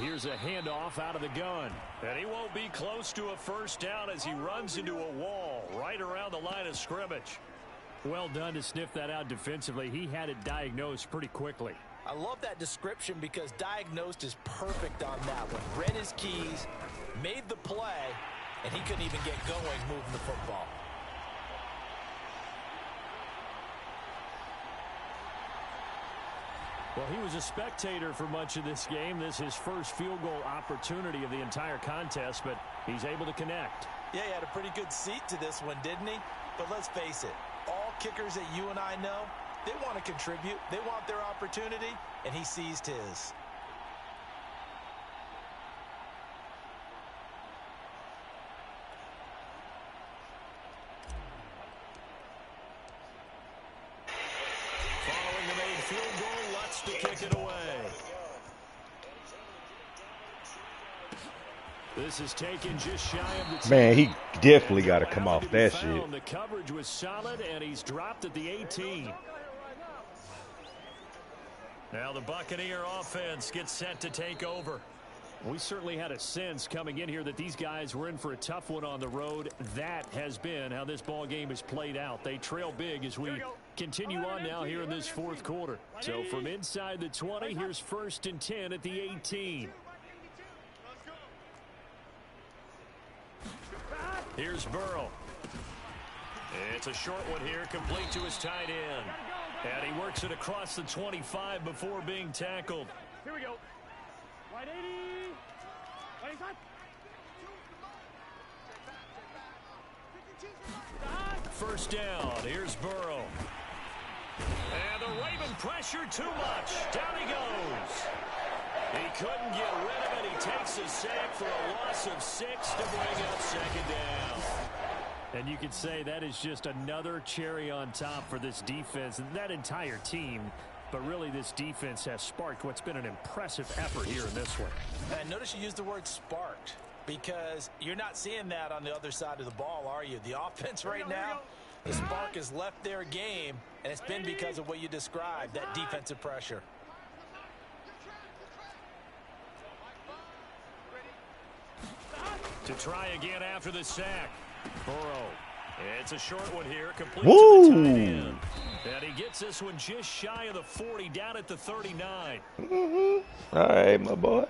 Here's a handoff out of the gun. And he won't be close to a first down as he runs into a wall right around the line of scrimmage. Well done to sniff that out defensively. He had it diagnosed pretty quickly. I love that description because diagnosed is perfect on that one. Read his keys, made the play, and he couldn't even get going moving the football. Well, he was a spectator for much of this game. This is his first field goal opportunity of the entire contest, but he's able to connect. Yeah, he had a pretty good seat to this one, didn't he? But let's face it, all kickers that you and I know, they want to contribute. They want their opportunity, and he seized his. Following the made field goal, Lutz to kick it away. This is taken just shy of the 10. Man, he definitely got to come off that shit. The coverage was solid, and he's dropped at the 18. Now the Buccaneer offense gets set to take over. We certainly had a sense coming in here that these guys were in for a tough one on the road. That has been how this ball game has played out. They trail big as we continue on now here in this 4th quarter. So from inside the 20, here's 1st and 10 at the 18. Here's Burrow. It's a short one here, complete to his tight end. And he works it across the 25 before being tackled. Here we go. Right 80. Right side. First down. Here's Burrow. And the Raven pressure too much. Down he goes. He couldn't get rid of it. He takes a sack for a loss of 6 to bring up 2nd down. And you could say that is just another cherry on top for this defense and that entire team. But really, this defense has sparked what's been an impressive effort here in this one. And notice you used the word sparked because you're not seeing that on the other side of the ball, are you? The offense right now, the spark has left their game, and it's been because of what you described, that defensive pressure. To try again after the sack. Burrow. It's a short one here. Complete Woo! to the tight end. And he gets this one just shy of the 40, down at the 39. All right, my boy.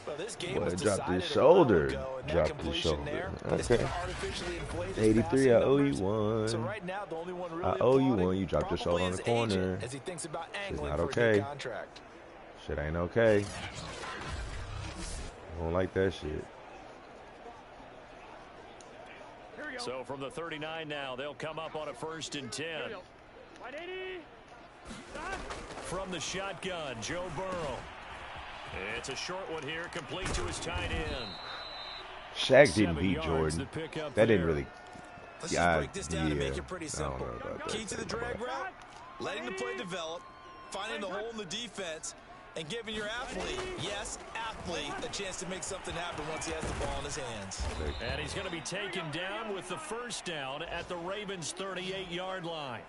Well, this game Boy, was dropped his decided shoulder. a while ago, and that Dropped his completion shoulder. there, it's Okay. gonna artificially inflate his 83, passing I owe you numbers. one. So right now, the only one really I owe you applauding one. You dropped your shoulder probably on the his corner. agent as he thinks about Shit's angling not for a okay. new contract. Shit ain't okay. I don't like that shit. So from the 39 now, they'll come up on a 1st and 10. Right 80. From the shotgun, Joe Burrow. It's a short one here, complete to his tight end. Shaq didn't 7 beat yards Jordan. to pick up That didn't there. really. Let's Yeah, just break this down and make it pretty I don't simple. know about that. Key to the drag route, letting the play develop, finding the hole in the defense, and giving your athlete, yes, athlete, a chance to make something happen once he has the ball in his hands. And he's going to be taken down with the first down at the Ravens' 38-yard line.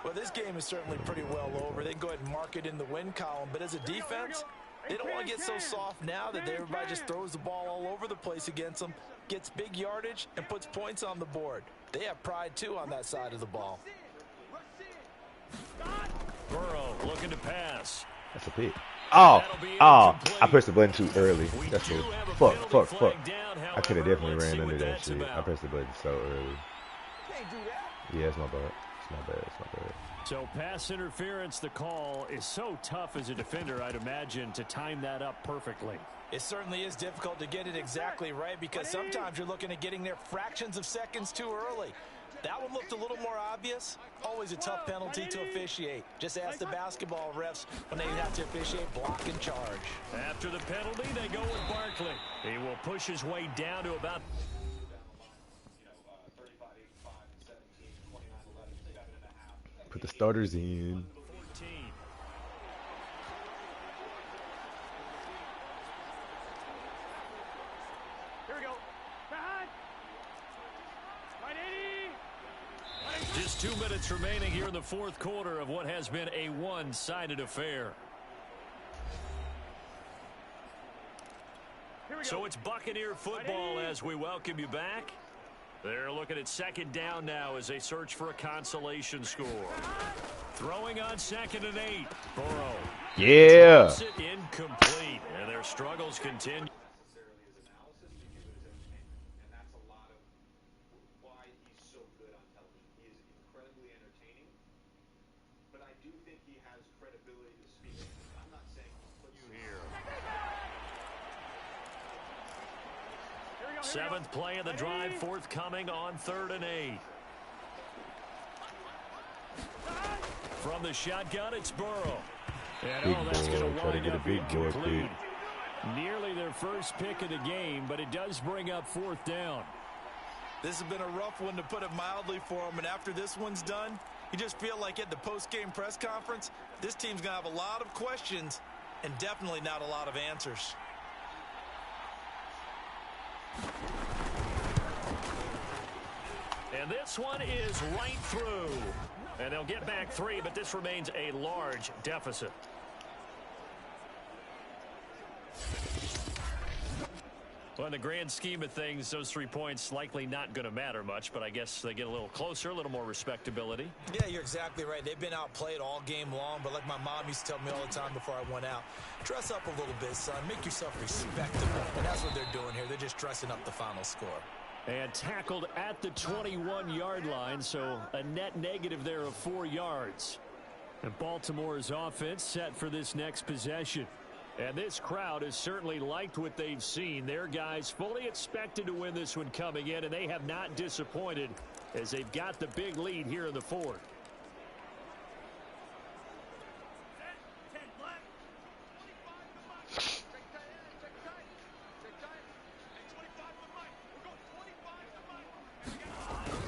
Well, this game is certainly pretty well over. They can go ahead and mark it in the win column. But as a defense, they don't want to get so soft now that everybody just throws the ball all over the place against them, gets big yardage, and puts points on the board. They have pride, too, on that side of the ball. Burrow looking to pass. That's a pick. Oh, I pressed the button too early. That's it. Fuck. I could have definitely ran under that shit. I pressed the button so early. Yeah, it's my bad. It's my bad. So pass interference, the call is so tough as a defender, I'd imagine, to time that up perfectly. It certainly is difficult to get it exactly right because sometimes you're looking at getting there fractions of seconds too early. That one looked a little more obvious. Always a tough penalty to officiate. Just ask the basketball refs when they have to officiate block and charge. After the penalty, they go with Barkley. He will push his way down to about... Put the starters in. 14. Here we go. Behind. Right 80. Just 2 minutes remaining here in the fourth quarter of what has been a one-sided affair. So it's Buccaneer football as we welcome you back. They're looking at second down now as they search for a consolation score. Throwing on 2nd and 8. Burrow. Yeah. Incomplete. And their struggles continue. Seventh play of the drive forthcoming on 3rd and 8. From the shotgun, it's Burrow. And that's going to wind up incomplete. Nearly their first pick of the game, but it does bring up 4th down. This has been a rough one, to put it mildly, for them. And after this one's done, you just feel like at the post-game press conference, this team's going to have a lot of questions and definitely not a lot of answers. And this one is right through. And they'll get back 3, but this remains a large deficit. Well, in the grand scheme of things, those 3 points likely not going to matter much, but I guess they get a little closer, a little more respectability. Yeah, you're exactly right. They've been outplayed all game long, but like my mom used to tell me all the time before I went out, dress up a little bit, son. Make yourself respectable. And that's what they're doing here. They're just dressing up the final score. And tackled at the 21-yard line, so a net negative there of 4 yards. And Baltimore's offense set for this next possession. And this crowd has certainly liked what they've seen. Their guys fully expected to win this one coming in, and they have not disappointed as they've got the big lead here in the fourth.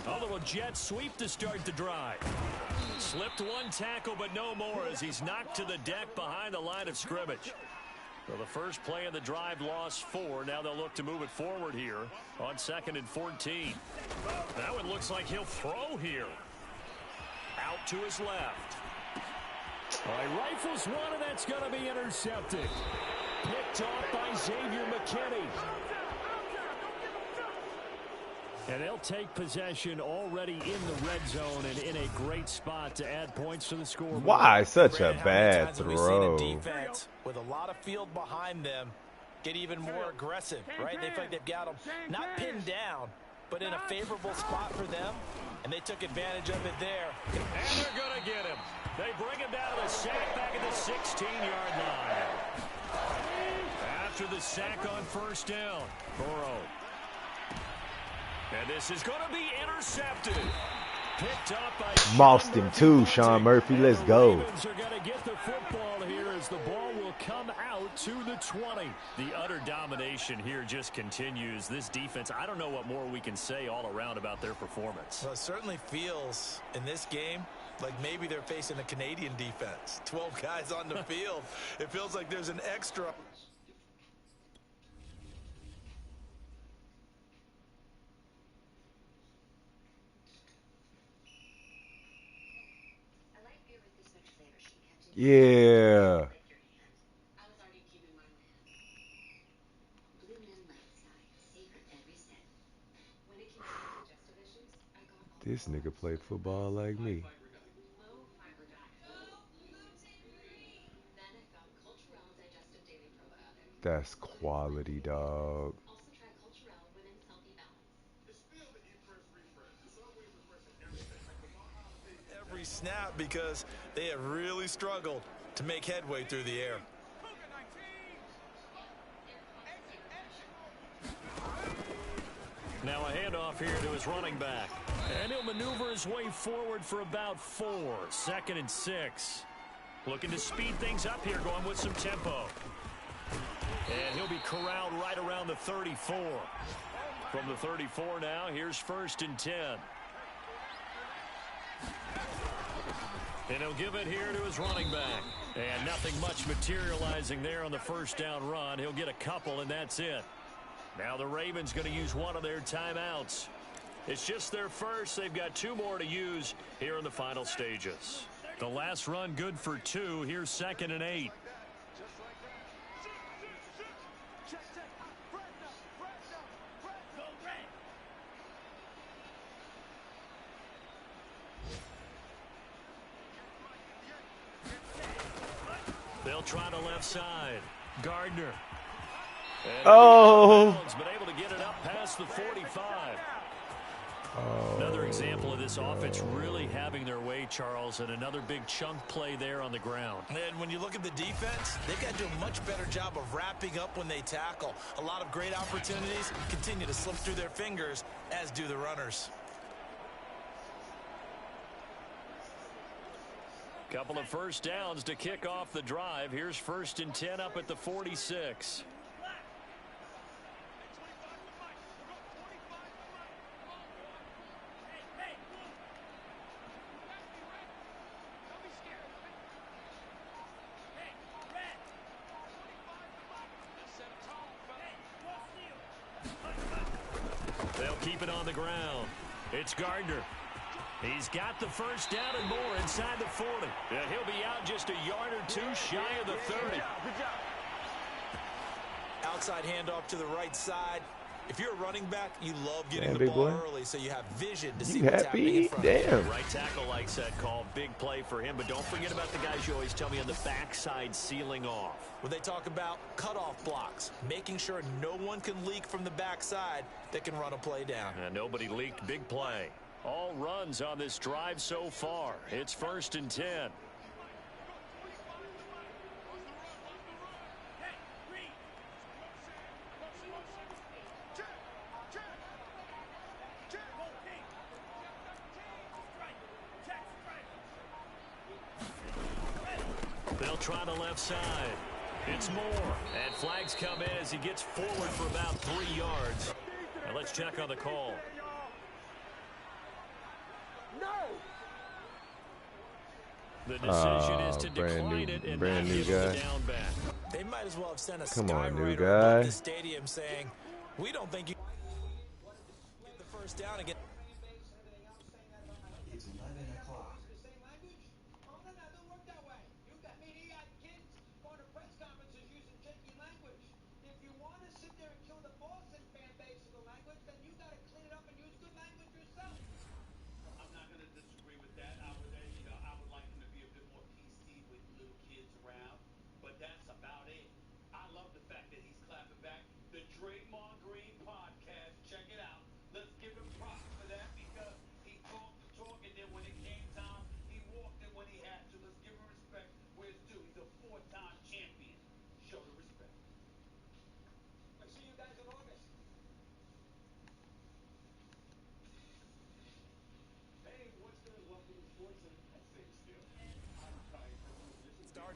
A little jet sweep to start the drive. Slipped one tackle, but no more as he's knocked to the deck behind the line of scrimmage. So the first play of the drive lost 4. Now they'll look to move it forward here on 2nd and 14. That one looks like he'll throw here. Out to his left. All right, rifles one, and that's going to be intercepted. Picked off by Xavier McKinney. And they'll take possession already in the red zone and in a great spot to add points to the scoreboard. Why such a bad We've throw? seen a defense with a lot of field behind them get even more aggressive, right? They feel like they've got them not pinned down, but in a favorable spot for them, and they took advantage of it there. And they're going to get him. They bring him down to the sack back at the 16-yard line. After the sack on 1st down, Burrow. And this is going to be intercepted. Picked up by Mossed him too, Sean Murphy. Let's go. Ravens are going to get the football here as the ball will come out to the 20. The utter domination here just continues. This defense, I don't know what more we can say all around about their performance. Well, it certainly feels in this game like maybe they're facing a Canadian defense. 12 guys on the field. It feels like there's an extra. Yeah. This nigga play football like me. That's quality, dog. Every every snap because they have really struggled to make headway through the air. Now a handoff here to his running back. And he'll maneuver his way forward for about 4. 2nd and 6. Looking to speed things up here, going with some tempo. And he'll be corralled right around the 34. From the 34 now, here's 1st and 10. And he'll give it here to his running back. And nothing much materializing there on the 1st down run. He'll get a couple, and that's it. Now the Ravens going to use one of their timeouts. It's just their first. They've got 2 more to use here in the final stages. The last run good for 2. Here's 2nd and 8. They'll try the left side. Gardner. Oh. Been able to get it up past the 45. Another example of this offense really having their way, Charles, and another big chunk play there on the ground. And when you look at the defense, they've got to do a much better job of wrapping up when they tackle. A lot of great opportunities continue to slip through their fingers, as do the runners. Couple of 1st downs to kick off the drive. Here's 1st and 10 up at the 46. They'll keep it on the ground. It's Gardner. He's got the 1st down and more inside the 40. And he'll be out just a yard or 2 shy of the 30. Outside handoff to the right side. If you're a running back, you love getting the ball early so you have vision to see what's happening in front of you. Damn. Right tackle likes that call. Big play for him. But don't forget about the guys you always tell me on the backside sealing off. When they talk about cutoff blocks, making sure no one can leak from the backside that can run a play down. And nobody leaked. Big play. All runs on this drive so far. It's 1st and 10. They'll try the left side. It's Moore. And flags come in as he gets forward for about 3 yards. Now let's check on the call. The decision is to decline it and not give the down back. They might as well have sent a skywriter above the stadium saying, we don't think you get the 1st down again. It's 11 o'clock.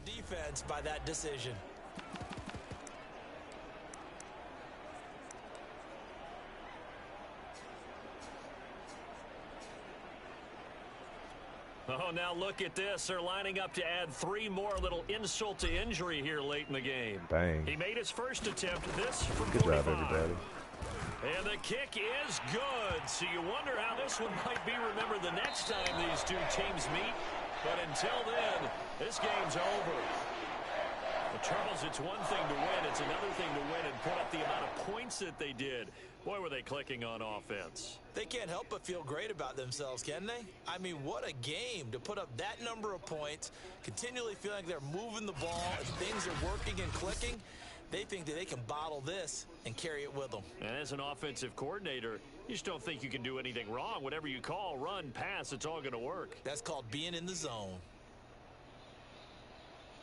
Defense by that decision. Oh, now look at this. They're lining up to add 3 more. A little insult to injury here late in the game. Bang. He made his first attempt. This from Good 45. job, everybody. And the kick is good. So you wonder how this one might be remembered the next time these 2 teams meet. But until then, this game's over. Well, Charles, it's one thing to win. It's another thing to win and put up the amount of points that they did. Boy, were they clicking on offense. They can't help but feel great about themselves, can they? I mean, what a game to put up that number of points, continually feeling like they're moving the ball and things are working and clicking. They think that they can bottle this and carry it with them. And as an offensive coordinator, you just don't think you can do anything wrong. Whatever you call, run, pass, it's all going to work. That's called being in the zone.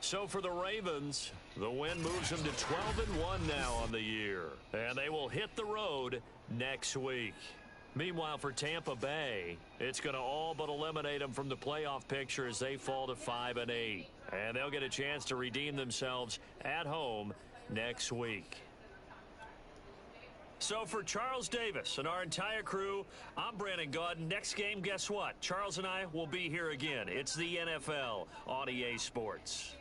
So for the Ravens, the win moves them to 12-1 now on the year. And they will hit the road next week. Meanwhile, for Tampa Bay, it's going to all but eliminate them from the playoff picture as they fall to 5-8. And they'll get a chance to redeem themselves at home next week. So for Charles Davis and our entire crew, I'm Brandon Gaudin. Next game, guess what? Charles and I will be here again. It's the NFL on EA Sports.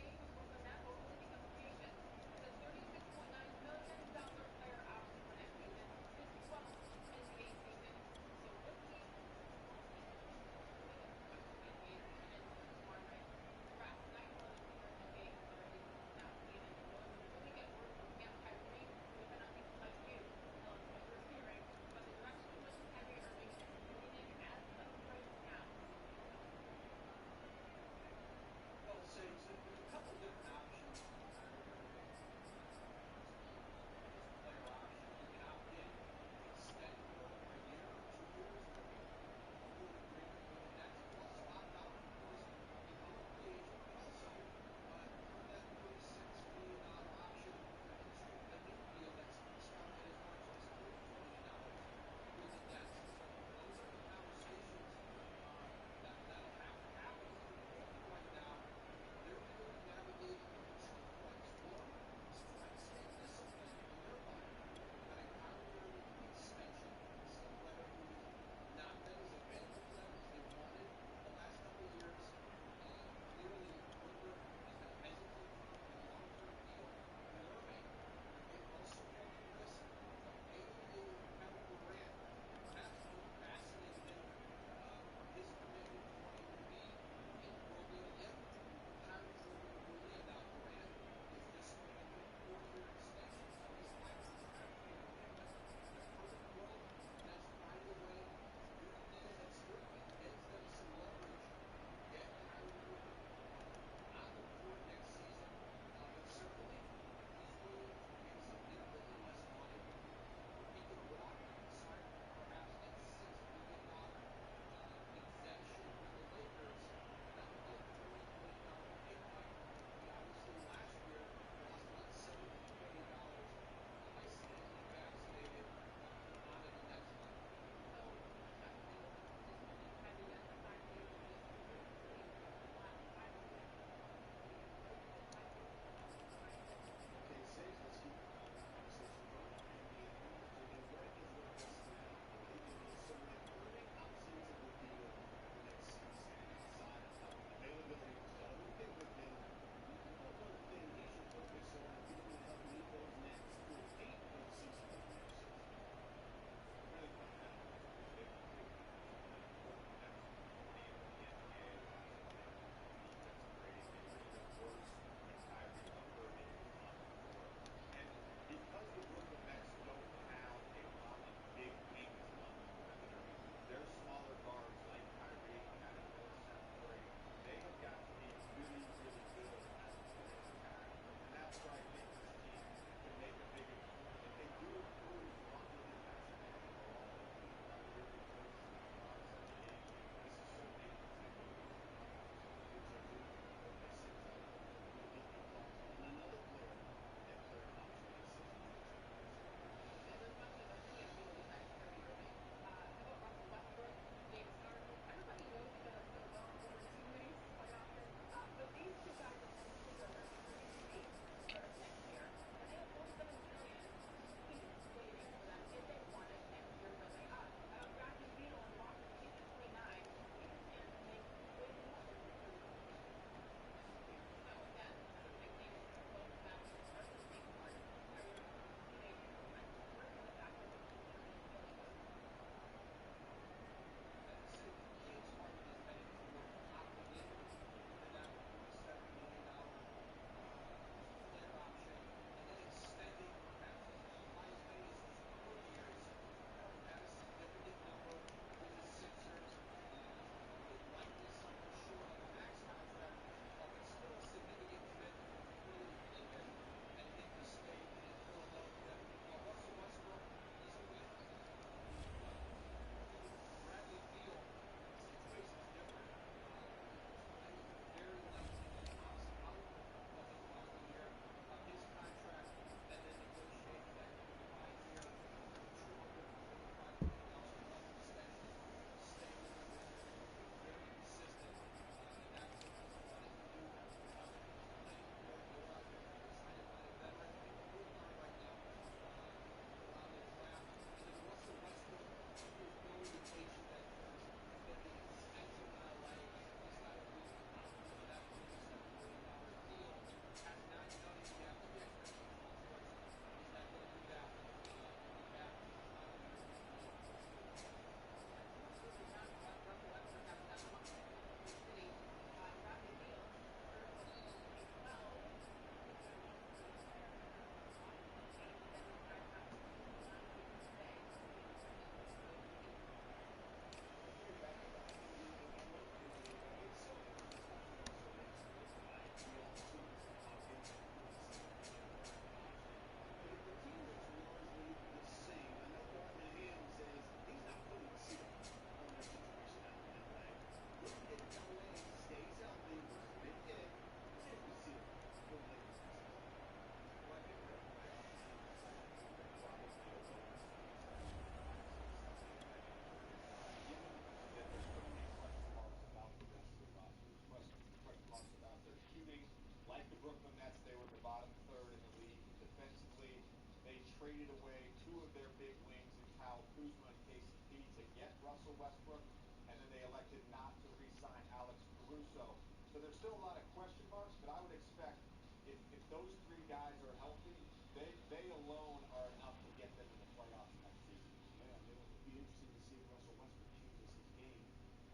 traded away two of their big wings in Kyle Kuzma and KCP to get Russell Westbrook, and then they elected not to re-sign Alex Caruso. So there's still a lot of question marks, but I would expect if those three guys are healthy, they alone are enough to get them in the playoffs next season. Yeah, and it'll be interesting to see if Russell Westbrook changes his game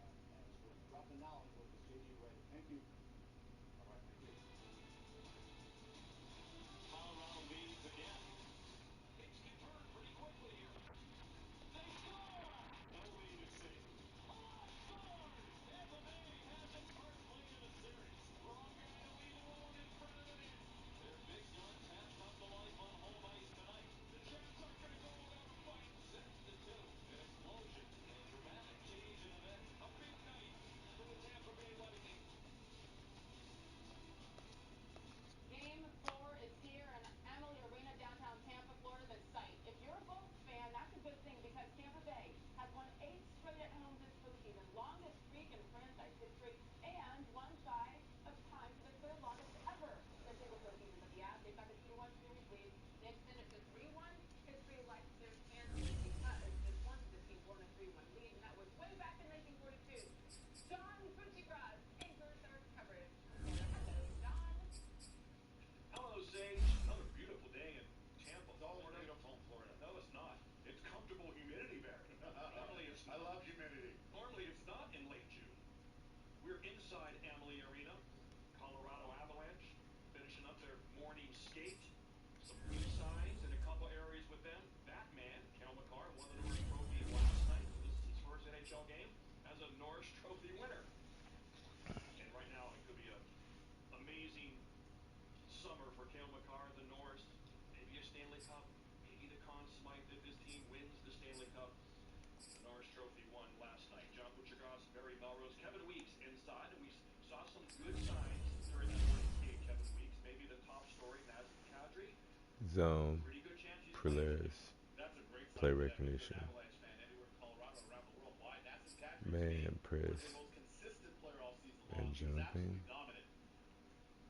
as we're dropping knowledge with this JJ Redick. Thank you. All right, thank you. Colorado leads again. It's confirmed pretty quickly here. They score! No lead at sea. Scores! Tampa Bay has its first lead of the series. Wrong guy to lead alone in front of the net. Their big guns have come to life on home ice tonight. The Jets aren't going to go without a fight. 7-2. An explosion and a dramatic change in events. A big night for the Tampa Bay Lightning. Game 4 is here in Amalie Arena, downtown Tampa, Florida, the site. If you're a Bolts fan, that's a good thing because Tampa Bay has won 8 straight at home this postseason, longest streak in franchise history, and one shy of tying for the third longest ever in a single postseason. But the Avs, they've got the 2-1 series lead. They extend it to 3-1. History likes their chances because just once has the team blown a 3-1 lead, and that was way back in 1942. John Buccigross anchors our coverage from Florida. Hello, John. Hello, Sage. Another beautiful day in Tampa, It's always Florida. beautiful in Florida. No, it's not. It's comfortable humidity, Barry. Normally it's I not. love humidity. Normally it's not in late June. We're inside Amalie Arena. Colorado Avalanche finishing up their morning skate. Some good signs in a couple areas with them. That man, Cal McCarr, won the Norris Trophy last night. So this is his first NHL game as a Norris Trophy winner. And right now it could be a amazing summer for Cal McCarr, the Norris. Maybe a Stanley Cup. Maybe the Conn Smythe if this team wins the Stanley Cup. The Norris Trophy won last night. John Buccigross, Barry Melrose, Kevin Weeks inside, and we saw some good signs during that morning skate. Kevin Weeks, maybe the top story. Nazem Kadri, Zone, pretty good chance he's playing. Polaris, That's a great play sign for them if you're recognition. an Avalanche fan anywhere in Colorado and around the world. Why? Nazem Kadri Man, was press, their most consistent player all season and long. He was jumping. absolutely dominant.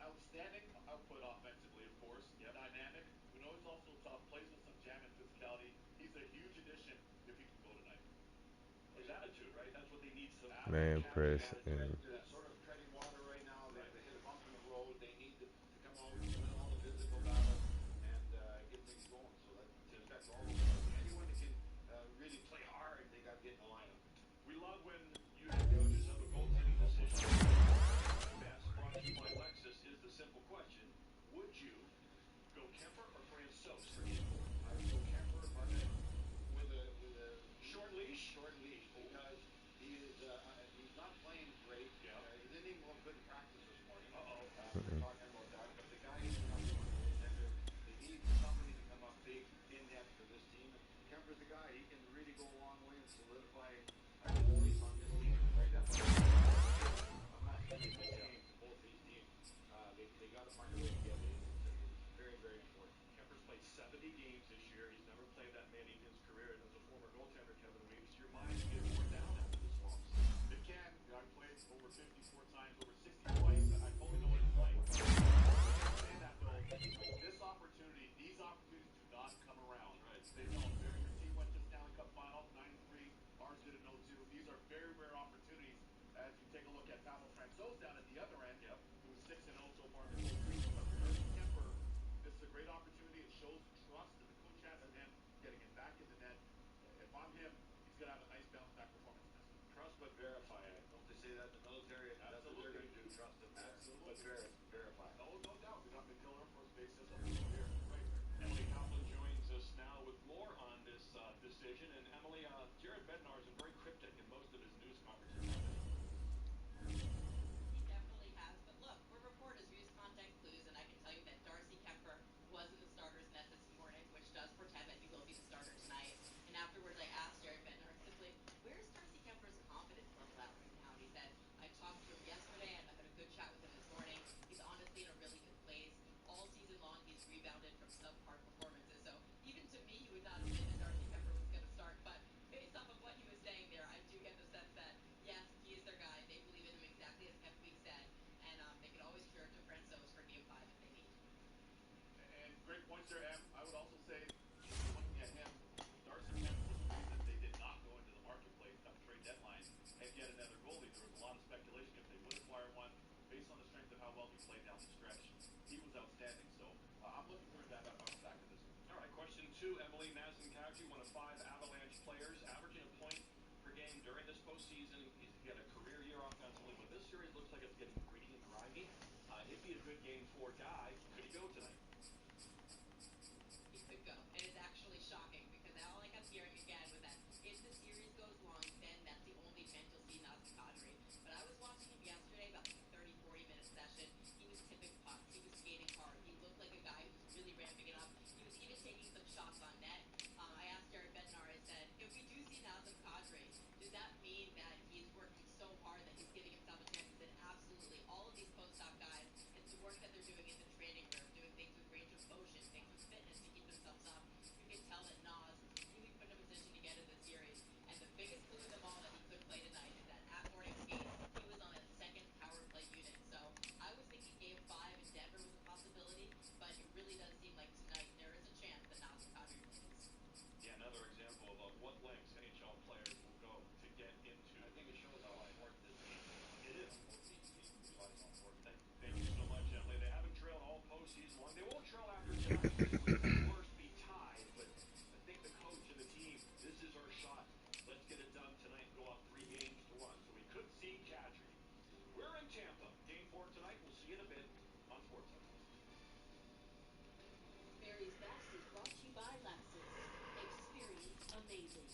Outstanding output offensively, of course. Yep. Dynamic. We know he's also tough. Plays with some jam and physicality. He's a huge addition if he can go tonight. His attitude, right? That's what they need. Some Man, press, They're and sort of treading water right now. They hit a bump in the road. They need to come out, win all the physical battles, and get things going. So that affects all of them. Anyone that can really play hard, they got to get in the lineup. We love when you head coaches have a goaltending decision. Best brought to you by Lexus is the simple question: would you go Kemper or Francois for game 4? I would go Kemper, but with a Short leash? Short leash because he's not playing great. Yeah. He didn't even look good in practice this morning. Uh-oh. They're talking about that, but the guy is the number one goaltender. They need somebody to come up big in net for this team. And Kemper's the guy. He can really go a long way and solidify his place on this team. Right? That's I'm not saying it's a game for both these teams. They got to find a way to get it. It's very, very important. Kemper's played 70 games this year. He's never played that many in his career. And as a former goaltender, Kevin Weeks, your mind can get worn down after this long season. It can. I've played over 54 times, over 60 twice, and I fully know what it's like. Say that though, these opportunities do not come around. Right. They don't. Your team went to Stanley Cup final, 9-3. Ours did it 0-2. These are very rare opportunities. As you take a look at Tamo Francois down at the other end, yep, who is 6-0 so far in the postseason. But for Darcy Kemper, this is a great opportunity. It shows trust that the coach has in him, getting him back in the net. If I'm him, he's going to have a nice bounce back performance in this one. Trust but verify. Don't they say that in the military? That's what they're going to do. Trust them. Absolutely. But verify. No doubt. We got McKellar, of course, base system here. Right. Emily Kaplan joins us now with more on this decision. And Emily, Jared Bednar has been very cryptic in most of his news conferences. He definitely has. But look, we're reporters. We use context clues, and I can tell you that Darcy Kemper was in the starter's net this morning, which does portend that he will be the starter tonight. And afterwards, I asked Jared Bednar simply, where's Darcy Kemper's confidence level at right now? And he said, I talked to him yesterday, and I had a good chat with him this morning. He's honestly in a really good place. All season long, he's rebounded from subpar performances. So even to me, he would not admit that Darcy Kemper was going to start. But based off of what he was saying there, I do get the sense that, yes, he is their guy. They believe in him exactly as Kevin Weeks said. And they can always turn to Francois for game 5 if they need. And great points there, Em. I would also say with how well he played down the stretch. He was outstanding. So I'm looking for him to have that bounce back in this one. All right, question 2. Emily Nassim-Kadri, one of 5 Avalanche players, averaging a point per game during this postseason. He had a career year offensively, but this series looks like it's getting gritty and grimy. It'd be a good game 4 guy. Could he go tonight? He could go. And it's actually shocking because all I kept hearing again was that if the series goes long, then that's the only chance you'll see Nazem Kadri. But I was watching him yesterday, about like a 30, 40-minute session. He was tipping pucks. He was skating hard. He looked like a guy who was really ramping it up. He was even taking some shots on net. I asked Jared Bednar, I said, if we do see Nazem Kadri, does that mean that he's working so hard that he's giving himself a chance? He said, absolutely. All of these post-op guys, it's the work that they're doing in the training room, doing things with range of motion, things with fitness to keep themselves up. You can tell that Nas is really put in a position to get in this series. And the biggest clue of them all that he could play tonight is that at morning skate, he was on a second power play unit. So I was thinking game 5 in Denver was a possibility, but it really does seem like tonight there is a chance that Nazem Kadri plays. Yeah, another example of what lengths NHL players will go to get into. I think it shows how important this game is. It is. He's why it's so important. Thank you so much, Emily. They haven't trailed all postseason long. They won't trail after tonight. It would at worst be tied, but I think the coach and the team, this is our shot. Let's get it done tonight and go up 3-1. So we could see Kadri. We're in Tampa. Game 4 tonight. We'll see you in a bit on SportsCenter. Barry's Best is brought to you by Lexus. Experience amazing.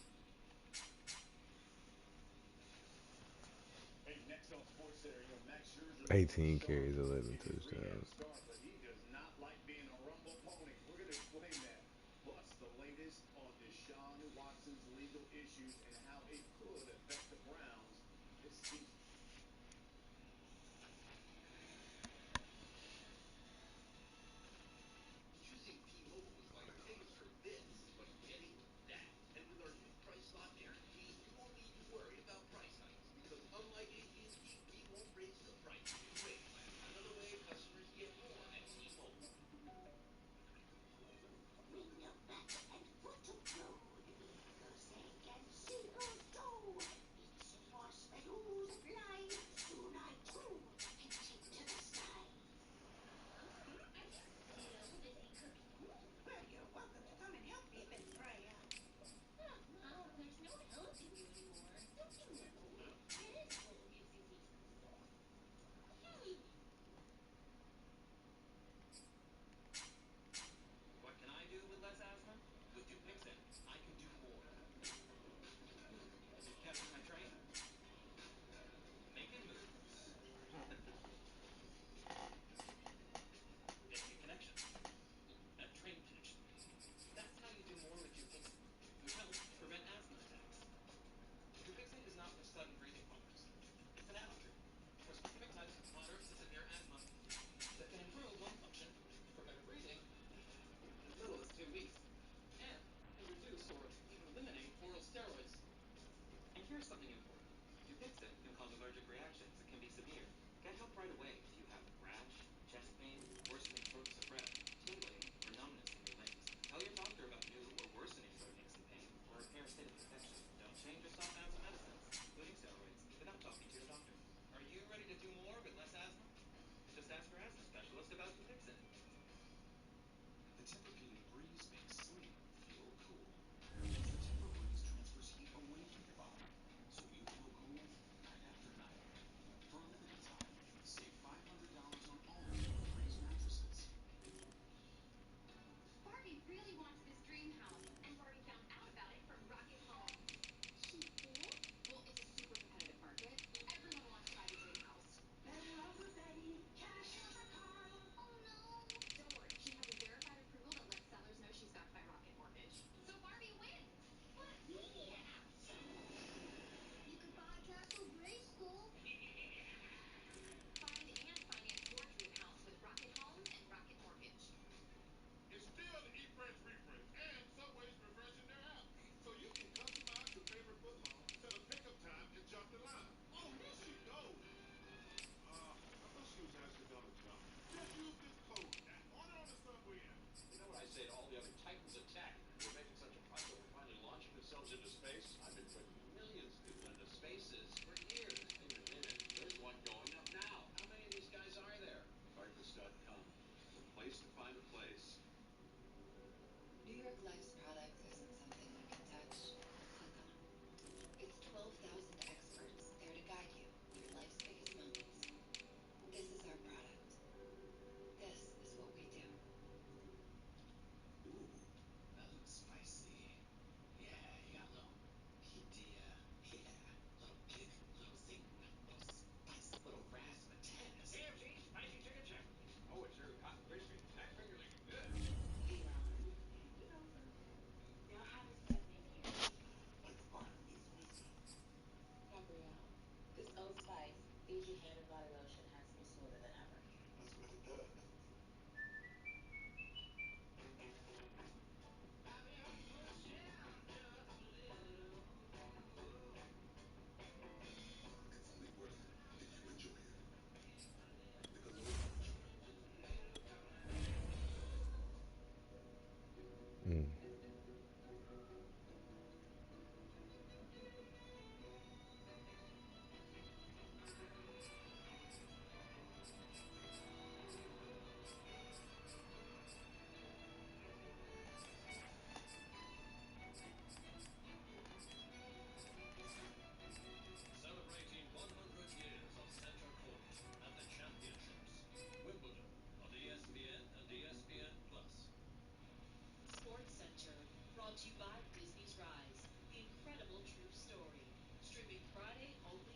Hey, next on SportsCenter, Max Scherzer 18 carries, 11 touchdowns. start, but he does not like being a rumble pony. We're going to explain that. Plus, the latest on Deshaun Watson's legal issues and how it could affect the Browns this season. Choosing T-Mobile is like paying for this, but getting that. And with our new price lock guarantee, you won't need to worry about price hikes. Because unlike AT&T, we won't raise the price you pay. Another way customers get more at T-Mobile. Bring your back and foot to road, because they can see us go. It's marshmallows fly tonight too, and take to the sky. Hello, did they cook you? Well, you're welcome to come and help me, Miss Freya. Mom, there's no helping you anymore. Don't you know? It is school using these What can I do with less asthma? With Dupixent, I can do more. Captain my train? Making moves. Daily connection. A train connection. That's how you do more with Dupixent. Food helps prevent asthma attacks. Dupixent is not for sudden breathing problems. It's an add-on treatment for specific types of moderate to severe asthma that can improve lung function for better breathing in as little as 2 weeks. And can reduce or even eliminate oral steroids. And here's something important. Dupixent can cause allergic reactions that can be severe. Get help right away if you have rash, chest pain, worsening shortness of breath, tingling, or numbness in your legs. Tell your doctor about new or worsening throat aches and pain or a parasitic infection. Don't change your soft asthma medicines, including steroids, without talking to your doctor. Are you ready to do more with less asthma? Just ask your asthma specialist about Dupixent. The Tempur-Pedic Breeze makes sleep feel cool. As the Tempur Breeze transfers heat away from your body, so you feel cool night after night. For a limited time, save $500 on all Tempur Breeze mattresses. Brought to you by Disney's Rise, the incredible true story. Streaming Friday only